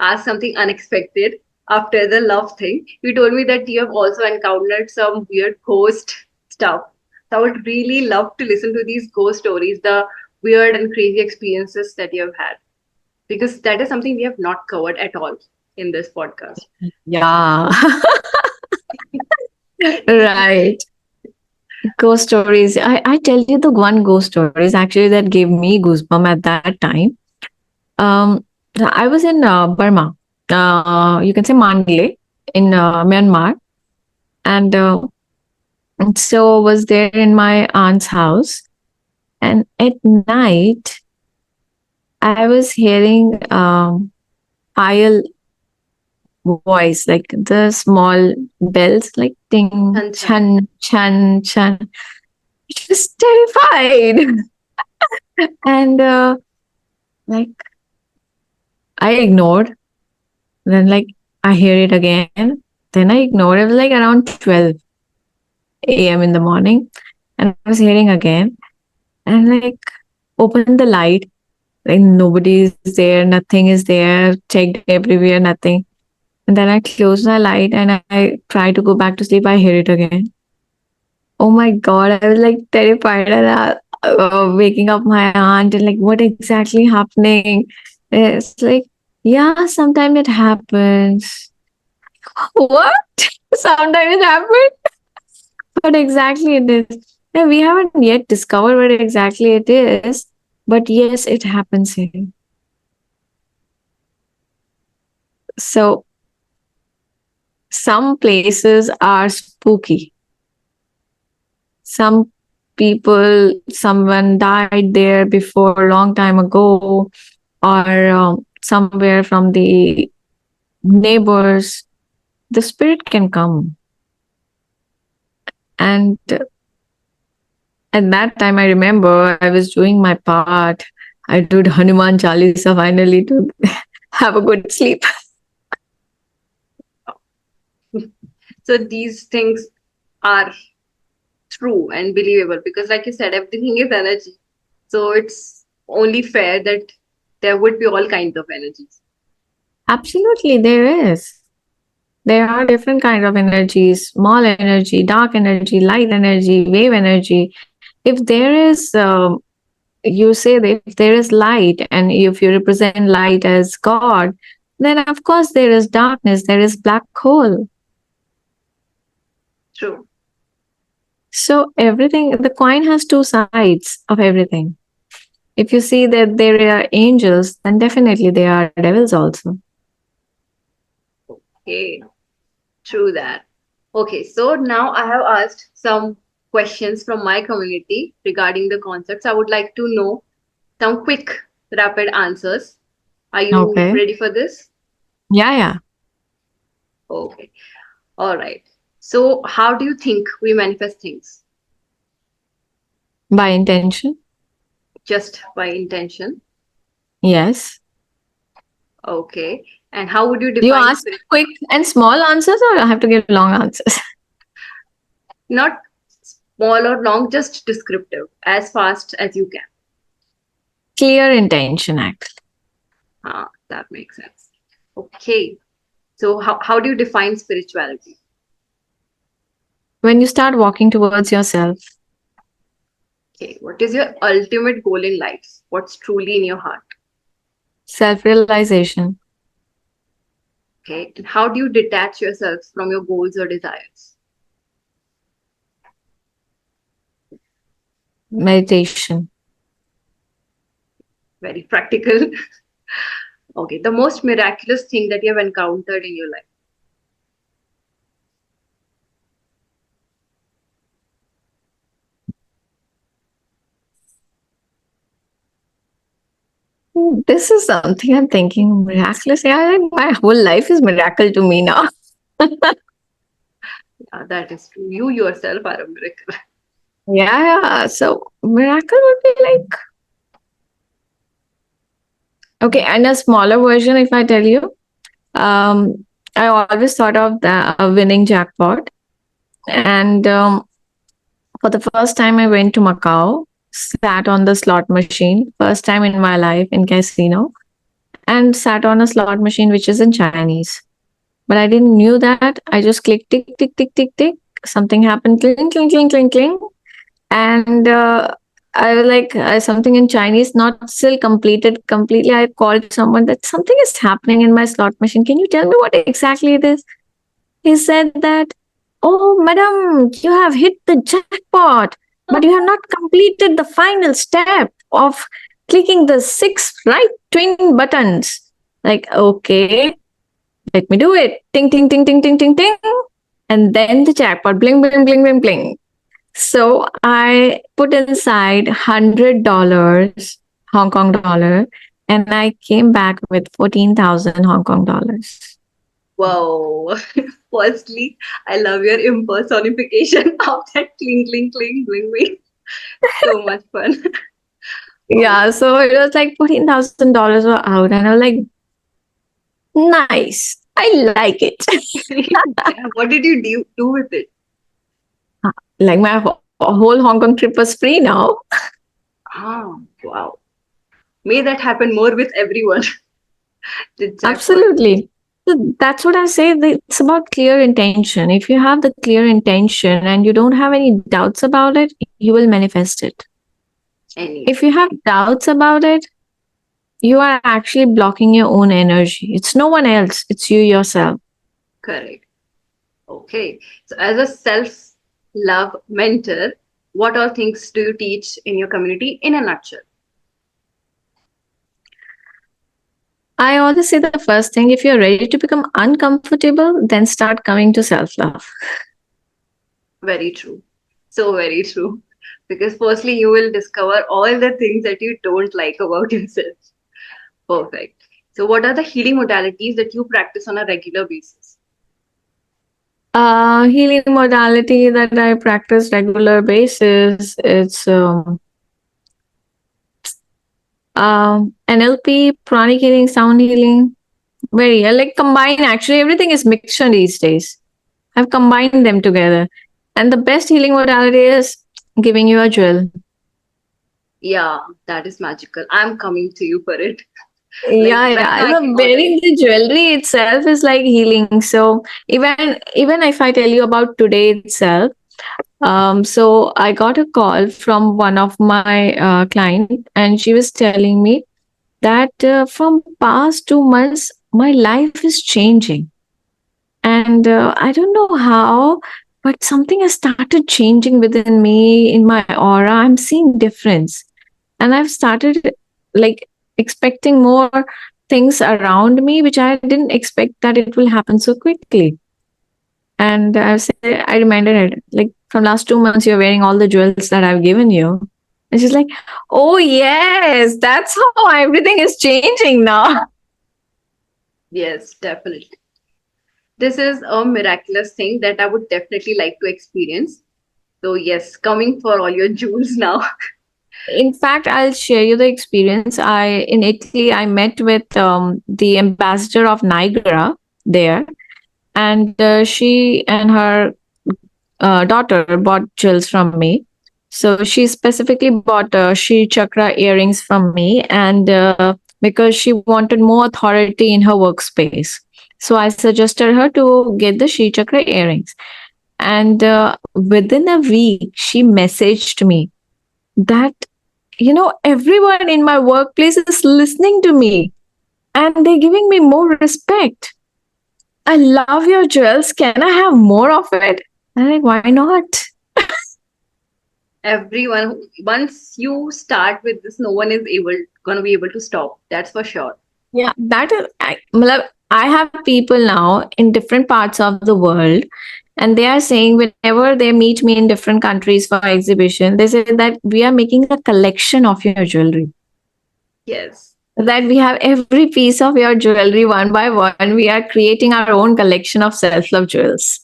ask something unexpected after the love thing. You told me that you have also encountered some weird ghost stuff. So I would really love to listen to these ghost stories, the weird and crazy experiences that you have had, because that is something we have not covered at all in this podcast. Yeah. Right. Ghost stories. I tell you the one ghost stories actually that gave me goosebump at that time. I was in Burma. You can say Mandalay in Myanmar. And so was there in my aunt's house. And at night, I was hearing pile voice, like the small bells, like ting, Chan, chan, chan, chan. It was terrified. And like I ignored. Then I hear it again. Then I ignored. It was like around 12 a.m. in the morning. And I was hearing again. And opened the light. Like nobody is there, nothing is there. Checked everywhere, nothing. And then I closed my light and I tried to go back to sleep. I hear it again. Oh my God, I was terrified and waking up my aunt and what exactly happening? It's like, yeah, sometimes it happens. What? Sometimes it happens? What exactly it is? Yeah, we haven't yet discovered what exactly it is, but yes, it happens here. So some places are spooky. Some people, someone died there before a long time ago, or somewhere from the neighbors. The spirit can come. And at that time, I remember I was doing my part. I did Hanuman Chalisa finally to have a good sleep. So these things are true and believable because, like you said, everything is energy. So it's only fair that there would be all kinds of energies. Absolutely, there is. There are different kind of energies: small energy, dark energy, light energy, wave energy. If there is, you say that if there is light, and if you represent light as God, then of course there is darkness, there is black hole. True. So everything, the coin has two sides of everything. If you see that there are angels, then definitely there are devils also. Okay. True that. Okay, so now I have asked some questions from my community regarding the concepts. I would like to know some quick, rapid answers. Are you Okay. ready for this? Yeah. Okay. All right. So, how do you think we manifest things? By intention. Just by intention? Yes. Okay. And how would you Do you define ask spirit? quick and small answers, or I have to give long answers? Not small or long, just descriptive, as fast as you can. Clear intention, actually. That makes sense. Okay. So, how do you define spirituality? When you start walking towards yourself, Okay, what is your ultimate goal in life? What's truly in your heart? self-realization, Okay, and how do you detach yourself from your goals or desires? meditation. Very practical. Okay, the most miraculous thing that you have encountered in your life. This is something I'm thinking miraculous. Yeah, my whole life is miracle to me now. Yeah, that is true. You yourself are a miracle. Yeah. So miracle would be like, okay, and a smaller version, if I tell you, I always thought of the winning jackpot. And for the first time, I went to Macau, sat on the slot machine, first time in my life in casino, and sat on a slot machine which is in Chinese. But I didn't knew that. I just clicked tick tick tick tick tick. Something happened, cling cling cling cling cling, and I was like something in Chinese, not still completed completely. I called someone that something is happening in my slot machine. Can you tell me what exactly it is? He said that, oh, madam, you have hit the jackpot, but you have not completed the final step of clicking the 6 right twin buttons. Like, okay, let me do it. Ting, ting, ting, ting, ting, ting, ting. And then the jackpot, bling, bling, bling, bling, bling. So I put inside $100 Hong Kong dollar, and I came back with 14,000 Hong Kong dollars. Wow. Firstly, I love your impersonification of that cling, cling, cling, bling, bling. So much fun. Yeah, so it was like $14,000 were out, and I was like, nice. I like it. Yeah, what did you do with it? Like my whole Hong Kong trip was free now. Wow. May that happen more with everyone. The jackpot. Absolutely. So that's what I say. It's about clear intention. If you have the clear intention and you don't have any doubts about it, you will manifest it. If you have doubts about it, you are actually blocking your own energy. It's no one else, it's you yourself. Correct. Okay. So, as a self-love mentor, what all things do you teach in your community in a nutshell? I always say the first thing, if you're ready to become uncomfortable, then start coming to self-love. Very true. So very true. Because firstly, you will discover all the things that you don't like about yourself. Perfect. So, what are the healing modalities that you practice on a regular basis? Healing modality that I practice regular basis, it's NLP, pranic healing, sound healing. Very like combine. Actually, everything is mixture these days. I've combined them together, and the best healing modality is giving you a jewel. Yeah, that is magical. I'm coming to you for it. Like Yeah, right yeah. now, I can The order it. wearing the jewelry itself is like healing. So even if I tell you about today itself, so I got a call from one of my client, and she was telling me that from past 2 months, my life is changing, and I don't know how, but something has started changing within me in my aura. I'm seeing difference, and I've started like expecting more things around me which I didn't expect that it will happen so quickly. And I reminded her, like, from last 2 months you're wearing all the jewels that I've given you. And she's like, oh yes, that's how everything is changing now. Yes, definitely. This is a miraculous thing that I would definitely like to experience. So, yes, coming for all your jewels now. In fact, I'll share you the experience. I in Italy I met with the ambassador of Niagara there, and she and her daughter bought jewels from me. So she specifically bought she chakra earrings from me, and because she wanted more authority in her workspace. So I suggested her to get the she chakra earrings. And within a week, she messaged me that, everyone in my workplace is listening to me and they're giving me more respect. I love your jewels. Can I have more of it? I'm like, why not? Everyone, once you start with this, no one is gonna be able to stop. That's for sure. Yeah, that is. I have people now in different parts of the world, and they are saying whenever they meet me in different countries for exhibition, they say that we are making a collection of your jewelry. Yes. That we have every piece of your jewelry one by one. We are creating our own collection of self love jewels.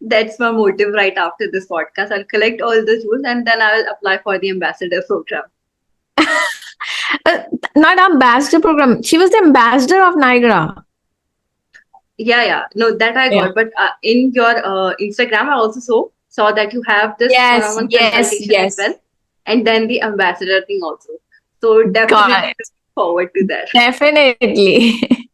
That's my motive right after this podcast. I'll collect all the jewels and then I will apply for the ambassador program. Uh, Not ambassador program. She was the ambassador of Niagara. Yeah, yeah. No, that I Yeah. got. But in your Instagram, I also saw that you have this Yes, one-on-one yes, consultation as yes. well, and then the ambassador thing also. So Got definitely it. looking forward to that. Definitely.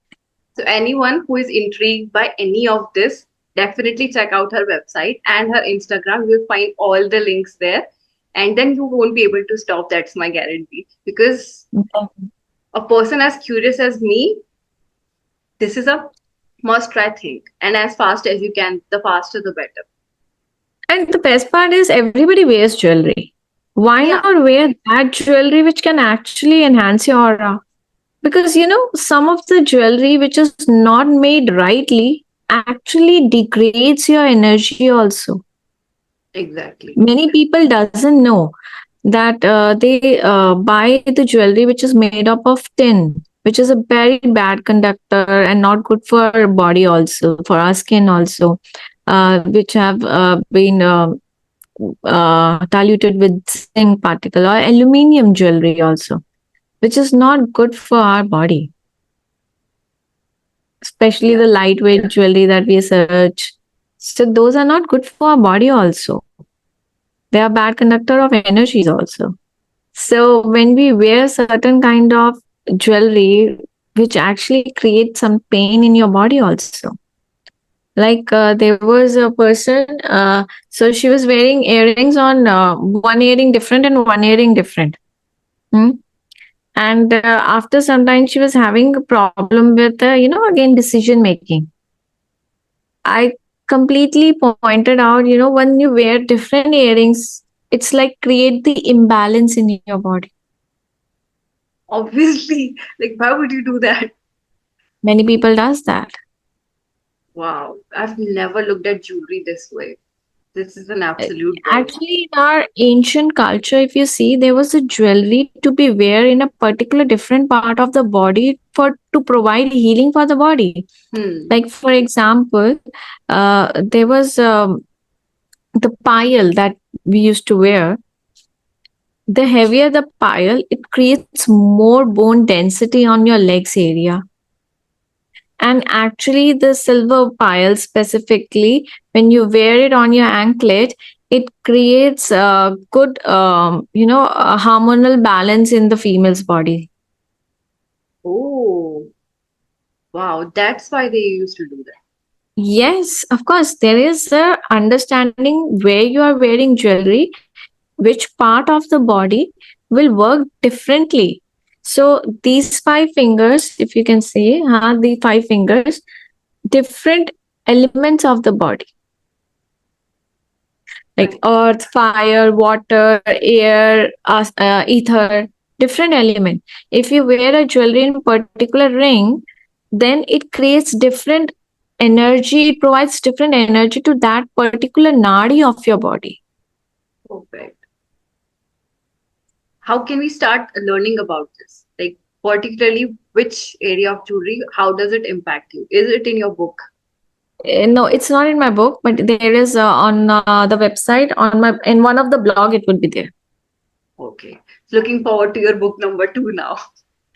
So anyone who is intrigued by any of this, definitely check out her website and her Instagram. You'll find all the links there, and then you won't be able to stop. That's my guarantee. Because a person as curious as me, this is a must try thing. And as fast as you can, the faster the better. And the best part is everybody wears jewelry. Why Yeah, not wear that jewelry which can actually enhance your aura? Because some of the jewelry which is not made rightly actually degrades your energy also. exactly. Many people doesn't know that they buy the jewelry which is made up of tin, which is a very bad conductor and not good for our body also, for our skin also, which have been diluted with zinc particle or aluminium jewelry also, which is not good for our body, especially Yeah. the lightweight jewelry that we search. So those are not good for our body also. They are bad conductor of energies also. So when we wear certain kind of jewelry, which actually creates some pain in your body also. Like there was a person, so she was wearing earrings on one earring different and one earring different. Hmm? And after some time, she was having a problem with, again, decision making. I completely pointed out, when you wear different earrings, it's like create the imbalance in your body. Obviously, like why would you do that? Many people does that. Wow, I've never looked at jewelry this way. This is an absolute wow. Actually, in our ancient culture, if you see, there was a jewelry to be wear in a particular different part of the body for to provide healing for the body. Like for example, there was the pile that we used to wear. The heavier the pile, it creates more bone density on your legs area. And actually, the silver pile specifically, when you wear it on your anklet, it creates a good, a hormonal balance in the female's body. Oh, wow, that's why they used to do that. Yes, of course, there is a understanding where you are wearing jewelry, which part of the body will work differently. So these five fingers, if you can see, the five fingers, different elements of the body, like earth, fire, water, air, ether, different element. If you wear a jewelry in particular ring, then it creates different energy. It provides different energy to that particular nadi of your body. Perfect. How can we start learning about this? Like, particularly which area of jewelry, how does it impact you? Is it in your book? No, it's not in my book, but there is on the website, in one of the blog, it would be there. Okay. Looking forward to your book number 2 now.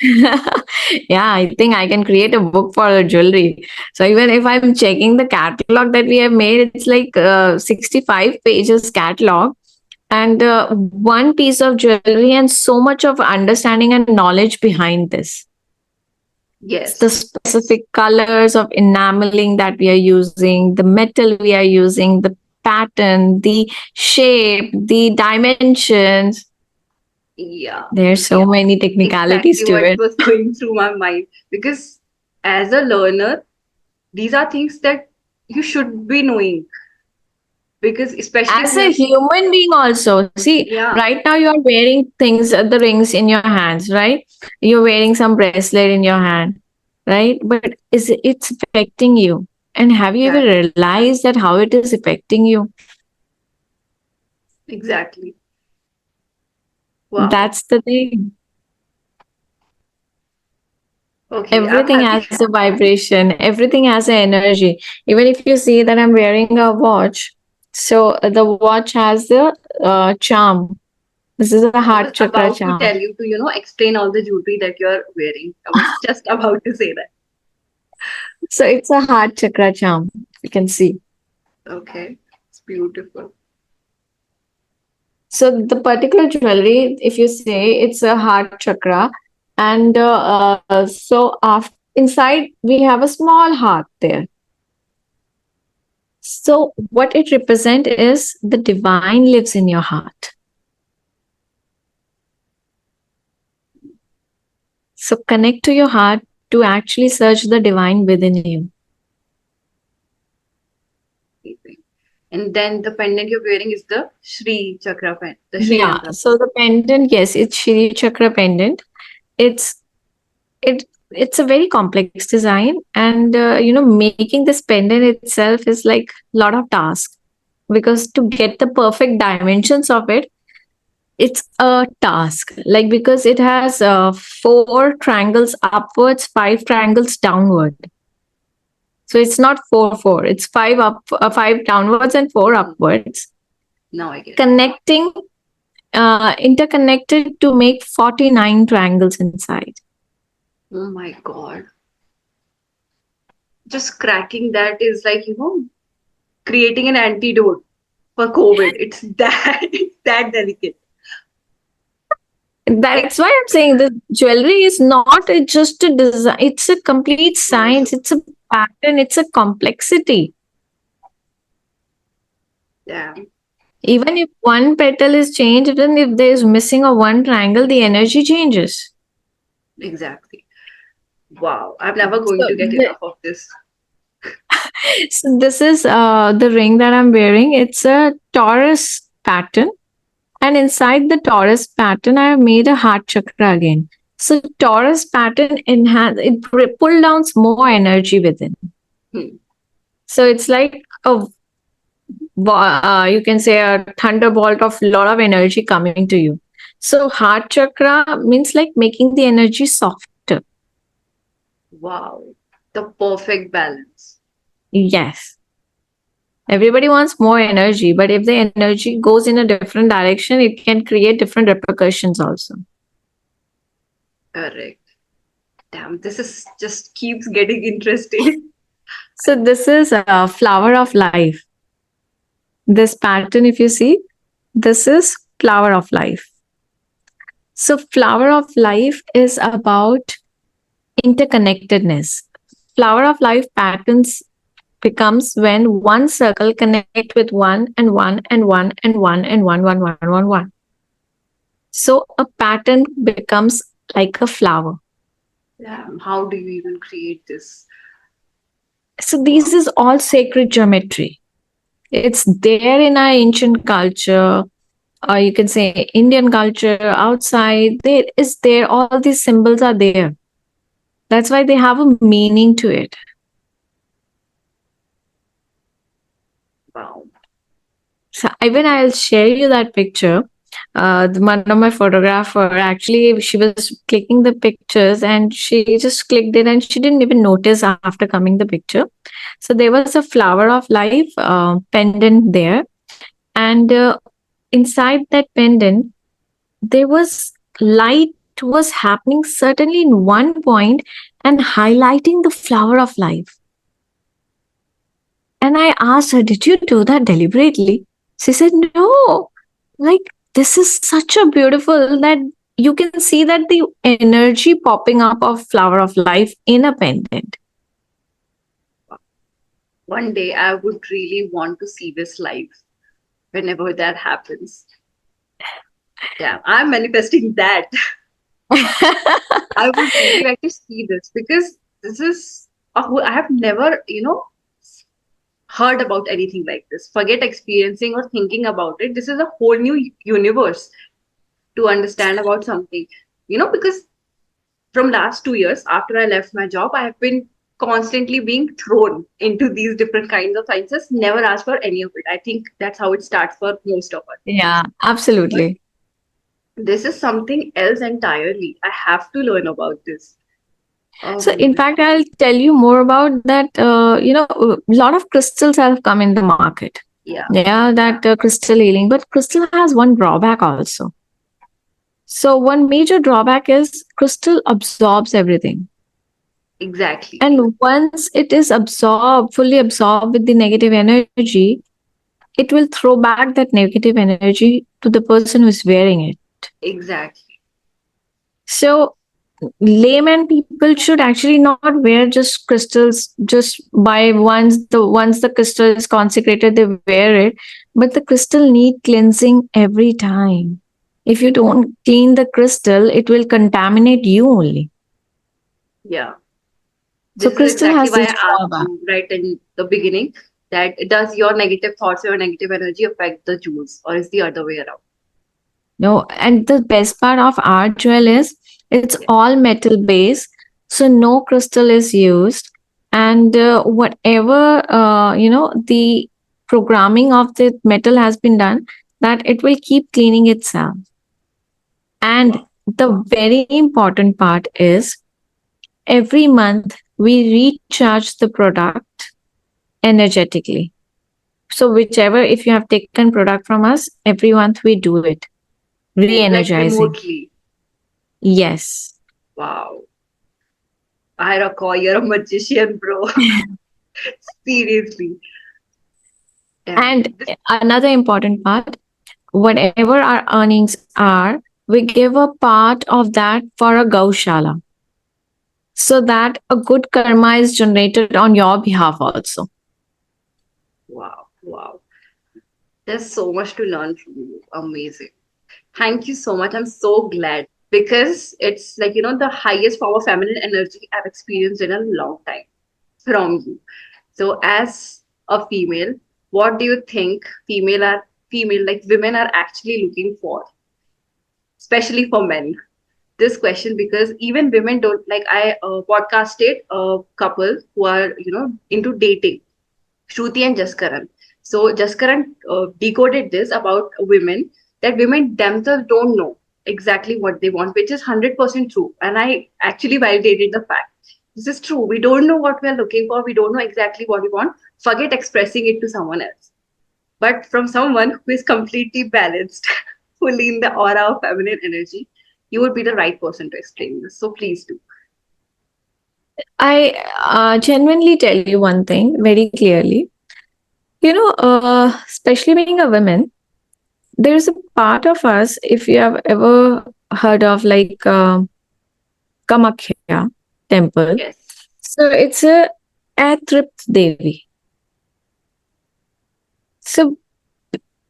Yeah, I think I can create a book for jewelry. So even if I'm checking the catalog that we have made, it's like 65 pages catalog, and one piece of jewelry and so much of understanding and knowledge behind this. Yes. The specific colors of enameling that we are using, the metal we are using, the pattern, the shape, the dimensions. Yeah. There's so many technicalities Exactly to what it. was going through my mind. Because as a learner, these are things that you should be knowing. Because especially As a human being also, see, yeah, right now you are wearing things, the rings in your hands, right? You're wearing some bracelet in your hand, right? But it's affecting you? And have you ever realized that how it is affecting you? exactly. Wow. That's the thing. Okay. Everything has a vibration, everything has an energy. Even if you see that I'm wearing a watch, so the watch has the charm. This is a heart chakra about to charm. tell you to, explain all the jewelry that you're wearing. I was just about to say that. So it's a heart chakra charm. You can see. Okay. It's beautiful. So the particular jewelry, if you say, it's a heart chakra, and so inside we have a small heart there. So what it represents is the divine lives in your heart. So connect to your heart to actually search the divine within you. And then the pendant you're wearing is the Shri Chakra pendant. The Shri Yantra. So the pendant, yes, it's Shri Chakra pendant. It's a very complex design, and making this pendant itself is like a lot of task, because to get the perfect dimensions of it, it's a task, like, because it has 4 triangles upwards, 5 triangles downward. So it's not 4 it's 5 up, 5 downwards and 4 upwards. Now I get it. Connecting, interconnected to make 49 triangles inside. Oh my God. Just cracking that is like, creating an antidote for COVID. It's that delicate. That's why I'm saying the jewelry is not just a design, it's a complete science, it's a pattern, it's a complexity. Yeah. Even if one petal is changed, even if there is missing a one triangle, the energy changes. Exactly. Wow. I'm never going to get enough of this. So this is the ring that I'm wearing. It's a Taurus pattern. And inside the Taurus pattern, I have made a heart chakra again. So Taurus pattern pull down more energy within. Hmm. So it's like you can say a thunderbolt of lot of energy coming to you. So heart chakra means like making the energy softer. Wow. The perfect balance. Yes. Everybody wants more energy, but if the energy goes in a different direction, it can create different repercussions also. Correct. Damn, this is just keeps getting interesting. So this is a flower of life. This pattern, if you see, this is flower of life. So flower of life is about interconnectedness. Flower of life patterns becomes when one circle connect with one and one and one and one and one. So a pattern becomes like a flower. Damn, how do you even create this? So this is all sacred geometry. It's there in our ancient culture, or you can say Indian culture outside. There is there. All these symbols are there. That's why they have a meaning to it. Wow. So even I'll share you that picture. One of my photographer, actually, she was clicking the pictures and she just clicked it and she didn't even notice after coming the picture. So there was a flower of life pendant there, and inside that pendant, there was light was happening certainly in one point and highlighting the flower of life. And I asked her, "Did you do that deliberately?" She said, "No, like this is such a beautiful that you can see that the energy popping up of flower of life in a pendant." One day I would really want to see this live whenever that happens. Damn, I'm manifesting that. I would really like to see this because this is I have never, heard about anything like this. Forget experiencing or thinking about it. This is a whole new universe to understand about something. Because from last 2 years after I left my job, I have been constantly being thrown into these different kinds of sciences, never asked for any of it. I think that's how it starts for most of us. Yeah, But absolutely. this is something else entirely. I have to learn about this. So, Oh, in fact, I'll tell you more about that. A lot of crystals have come in the market. yeah, Yeah, that crystal healing, but crystal has one drawback also. So, one major drawback is crystal absorbs everything. exactly. And once it is fully absorbed with the negative energy, it will throw back that negative energy to the person who's wearing it. Exactly. So, layman people should actually not wear just crystals just by once the crystal is consecrated they wear it, but the crystal need cleansing every time. If you don't clean the crystal, it will contaminate you only. Yeah. So This is crystal exactly has why this I asked drawback. you right in the beginning that does your negative thoughts or negative energy affect the jewels or is the other way around? No, and the best part of our jewel is it's Yeah. all metal based, so no crystal is used, and whatever the programming of the metal has been done, that it will keep cleaning itself. And Wow. the very important part is every month we recharge the product energetically. So whichever, if you have taken product from us, every month we do it, Oh, like re-energizing. remotely. Yes. Wow. Aaira, you're a magician, bro. Seriously. Damn. And another important part, whatever our earnings are, we give a part of that for a gaushala so that a good karma is generated on your behalf also. Wow. Wow. There's so much to learn from you. Amazing. Thank you so much. I'm so glad because it's like, the highest form of feminine energy I've experienced in a long time from you. So as a female, what do you think female like women are actually looking for, especially for men, this question because even women don't like. I podcasted a couple who are into dating, Shruti and Jaskaran. So Jaskaran decoded this about women that women themselves don't know exactly what they want, which is 100% true. And I actually validated the fact. This is true. We don't know what we are looking for. We don't know exactly what we want. Forget expressing it to someone else. But from someone who is completely balanced, fully in the aura of feminine energy, you would be the right person to explain this. So please do. I genuinely tell you one thing very clearly. Especially being a woman, there's a part of us, if you have ever heard of like Kamakhya temple. Yes. So it's a Atript Devi. So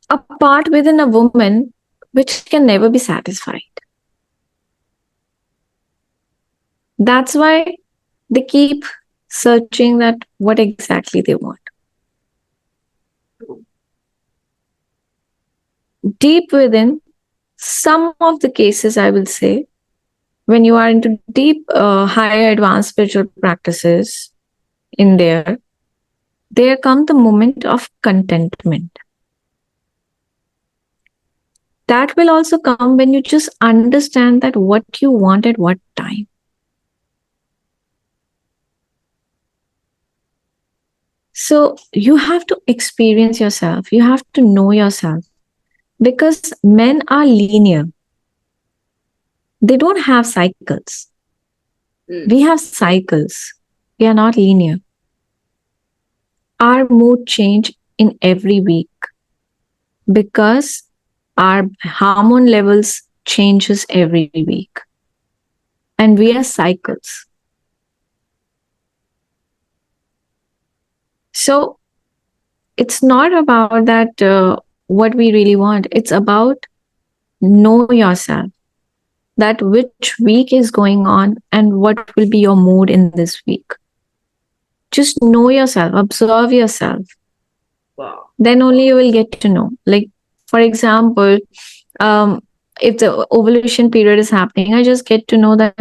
a part within a woman which can never be satisfied. That's why they keep searching that what exactly they want. Deep within, some of the cases, I will say, when you are into deep, higher advanced spiritual practices in there come the moment of contentment. That will also come when you just understand that what you want at what time. So you have to experience yourself. You have to know yourself. Because men are linear. They don't have cycles. We have cycles. We are not linear. Our mood change in every week because our hormone levels changes every week. And we are cycles. So it's not about that what we really want. It's about know yourself. That which week is going on and what will be your mood in this week. Just know yourself, observe yourself. Wow. Then only you will get to know. Like, for example, if the ovulation period is happening, I just get to know that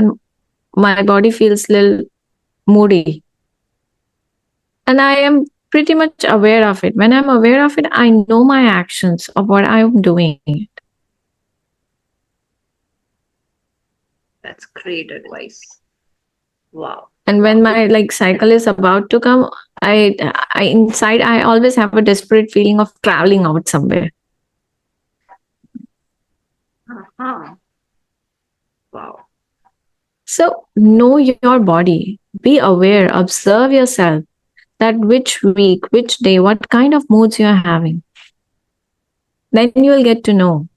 my body feels a little moody. And I am pretty much aware of it. When I'm aware of it, I know my actions of what I'm doing. That's great advice. Wow. And when my cycle is about to come, I inside I always have a desperate feeling of traveling out somewhere. Uh-huh. Wow. So know your body, be aware, observe yourself that which week, which day, what kind of moods you are having. Then you will get to know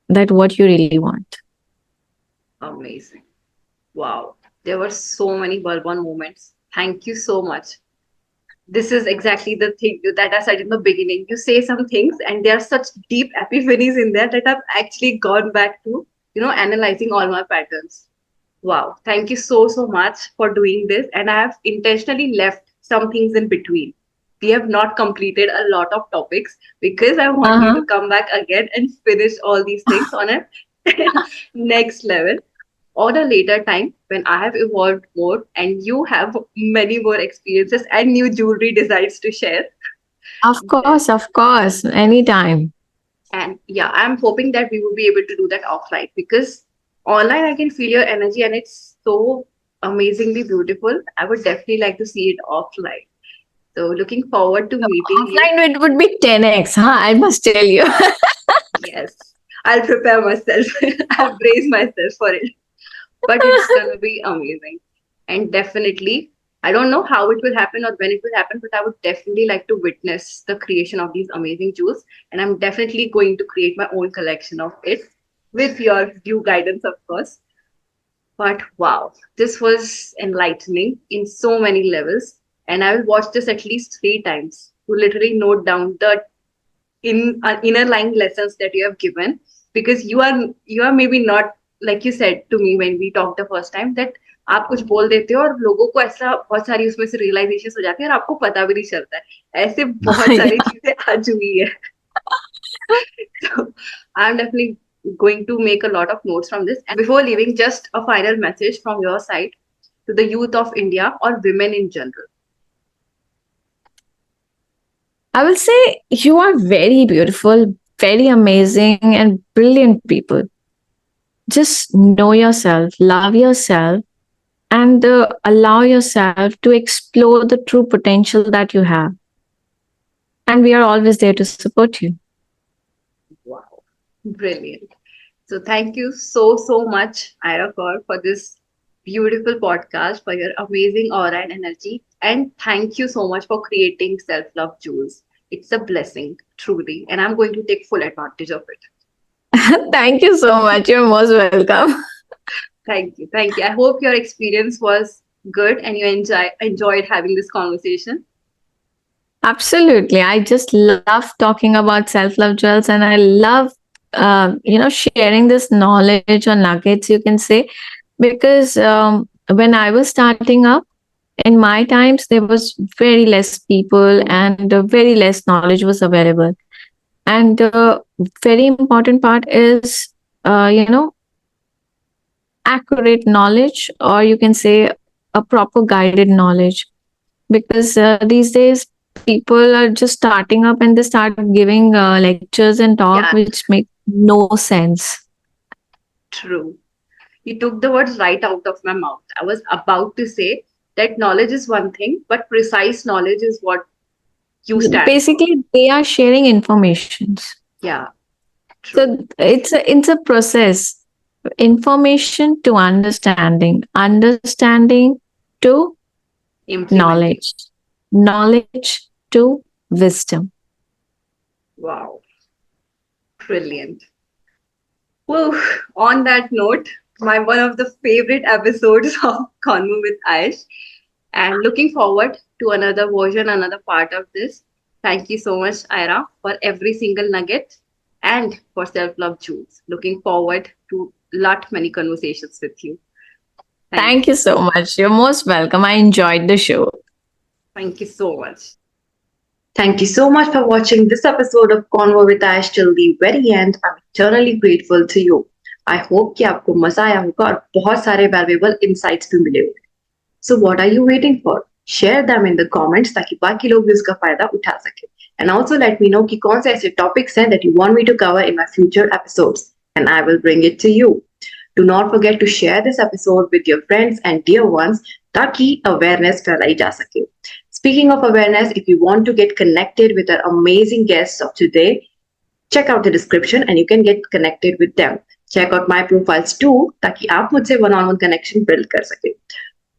that what you really want. Amazing. Wow. There were so many Bourbon moments. Thank you so much. This is exactly the thing that I said in the beginning. You say some things and there are such deep epiphanies in there that I've actually gone back to, analyzing all my patterns. Wow. Thank you so, so much for doing this. And I have intentionally left some things in between. We have not completed a lot of topics because I want you to come back again and finish all these things on a next level or a later time when I have evolved more and you have many more experiences and new jewelry designs to share. Of course, anytime. And yeah, I'm hoping that we will be able to do that offline because online I can feel your energy and it's so amazingly beautiful. I would definitely like to see it offline. So looking forward to meeting you. Offline it would be 10x, huh? I must tell you. Yes, I'll prepare myself. I'll brace myself for it. But it's gonna be amazing. And definitely, I don't know how it will happen or when it will happen, but I would definitely like to witness the creation of these amazing jewels. And I'm definitely going to create my own collection of it with your due guidance, of course. But wow, this was enlightening in so many levels. And I will watch this at least 3 times to literally note down the inner lying lessons that you have given because you are maybe not like you said to me when we talked the first time that आप कुछ बोल देते हो और लोगों को ऐसा बहुत सारी उसमें से रियलाइजेशन हो जाती है और आपको पता भी नहीं चलता है ऐसे बहुत सारी चीजें आज हुई है so I'm definitely going to make a lot of notes from this. And before leaving, just a final message from your side to the youth of India or women in general. I will say you are very beautiful, very amazing, and brilliant people. Just know yourself, love yourself, and allow yourself to explore the true potential that you have. And we are always there to support you. Wow, brilliant. So thank you so much, Aaira, for this beautiful podcast, for your amazing aura and energy. And thank you so much for creating self-love jewels. It's a blessing, truly. And I'm going to take full advantage of it. Thank you so much. You're most welcome. Thank you. Thank you. I hope your experience was good and you enjoyed having this conversation. Absolutely. I just love talking about self-love jewels, and I love sharing this knowledge or nuggets, you can say, because when I was starting up in my times, there was very less people and very less knowledge was available. And very important part is, accurate knowledge, or you can say a proper guided knowledge, because these days people are just starting up and they start giving lectures and talk Yeah. which make no sense. True. You took the words right out of my mouth. I was about to say that knowledge is one thing, but precise knowledge is what you stand for. Basically, they are sharing informations. Yeah. True. So it's a process. Information to understanding, understanding to Implementing. knowledge to wisdom. Wow. Brilliant. Well, on that note, my one of the favorite episodes of Convo with Aish, and looking forward to another version, another part of this. Thank you so much, Aaira, for every single nugget and for self-love jewels. Looking forward to many conversations with you. Thank you so much. You're most welcome. I enjoyed the show. Thank you so much. Thank you so much for watching this episode of Convo with Ash till the very end. I'm eternally grateful to you. I hope कि आपको मजा आया होगा और बहुत सारे valuable insights भी मिले होंगे. So what are you waiting for? Share them in the comments ताकि बाकी लोग भी उसका फायदा उठा सके. And also let me know कि कौन से ऐसे topics हैं that you want me to cover in my future episodes, and I will bring it to you. Do not forget to share this episode with your friends and dear ones ताकि awareness फैलाई जा सके. Speaking of awareness, if you want to get connected with our amazing guests of today, check out the description and you can get connected with them. Check out my profiles too, ताकि आप मुझसे one-on-one connection build कर सके.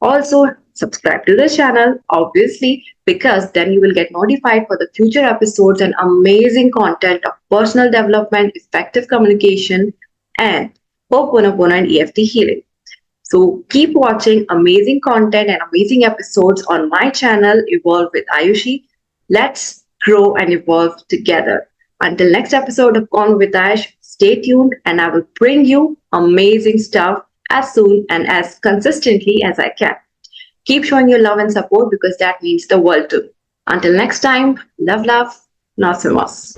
Also, subscribe to the channel, obviously, because then you will get notified for the future episodes and amazing content of personal development, effective communication, and Hoponopono and EFT healing. So keep watching amazing content and amazing episodes on my channel, Evolve with Ayushi. Let's grow and evolve together. Until next episode of Convo with Ash, stay tuned and I will bring you amazing stuff as soon and as consistently as I can. Keep showing your love and support because that means the world to me. Until next time, love, nos vemos.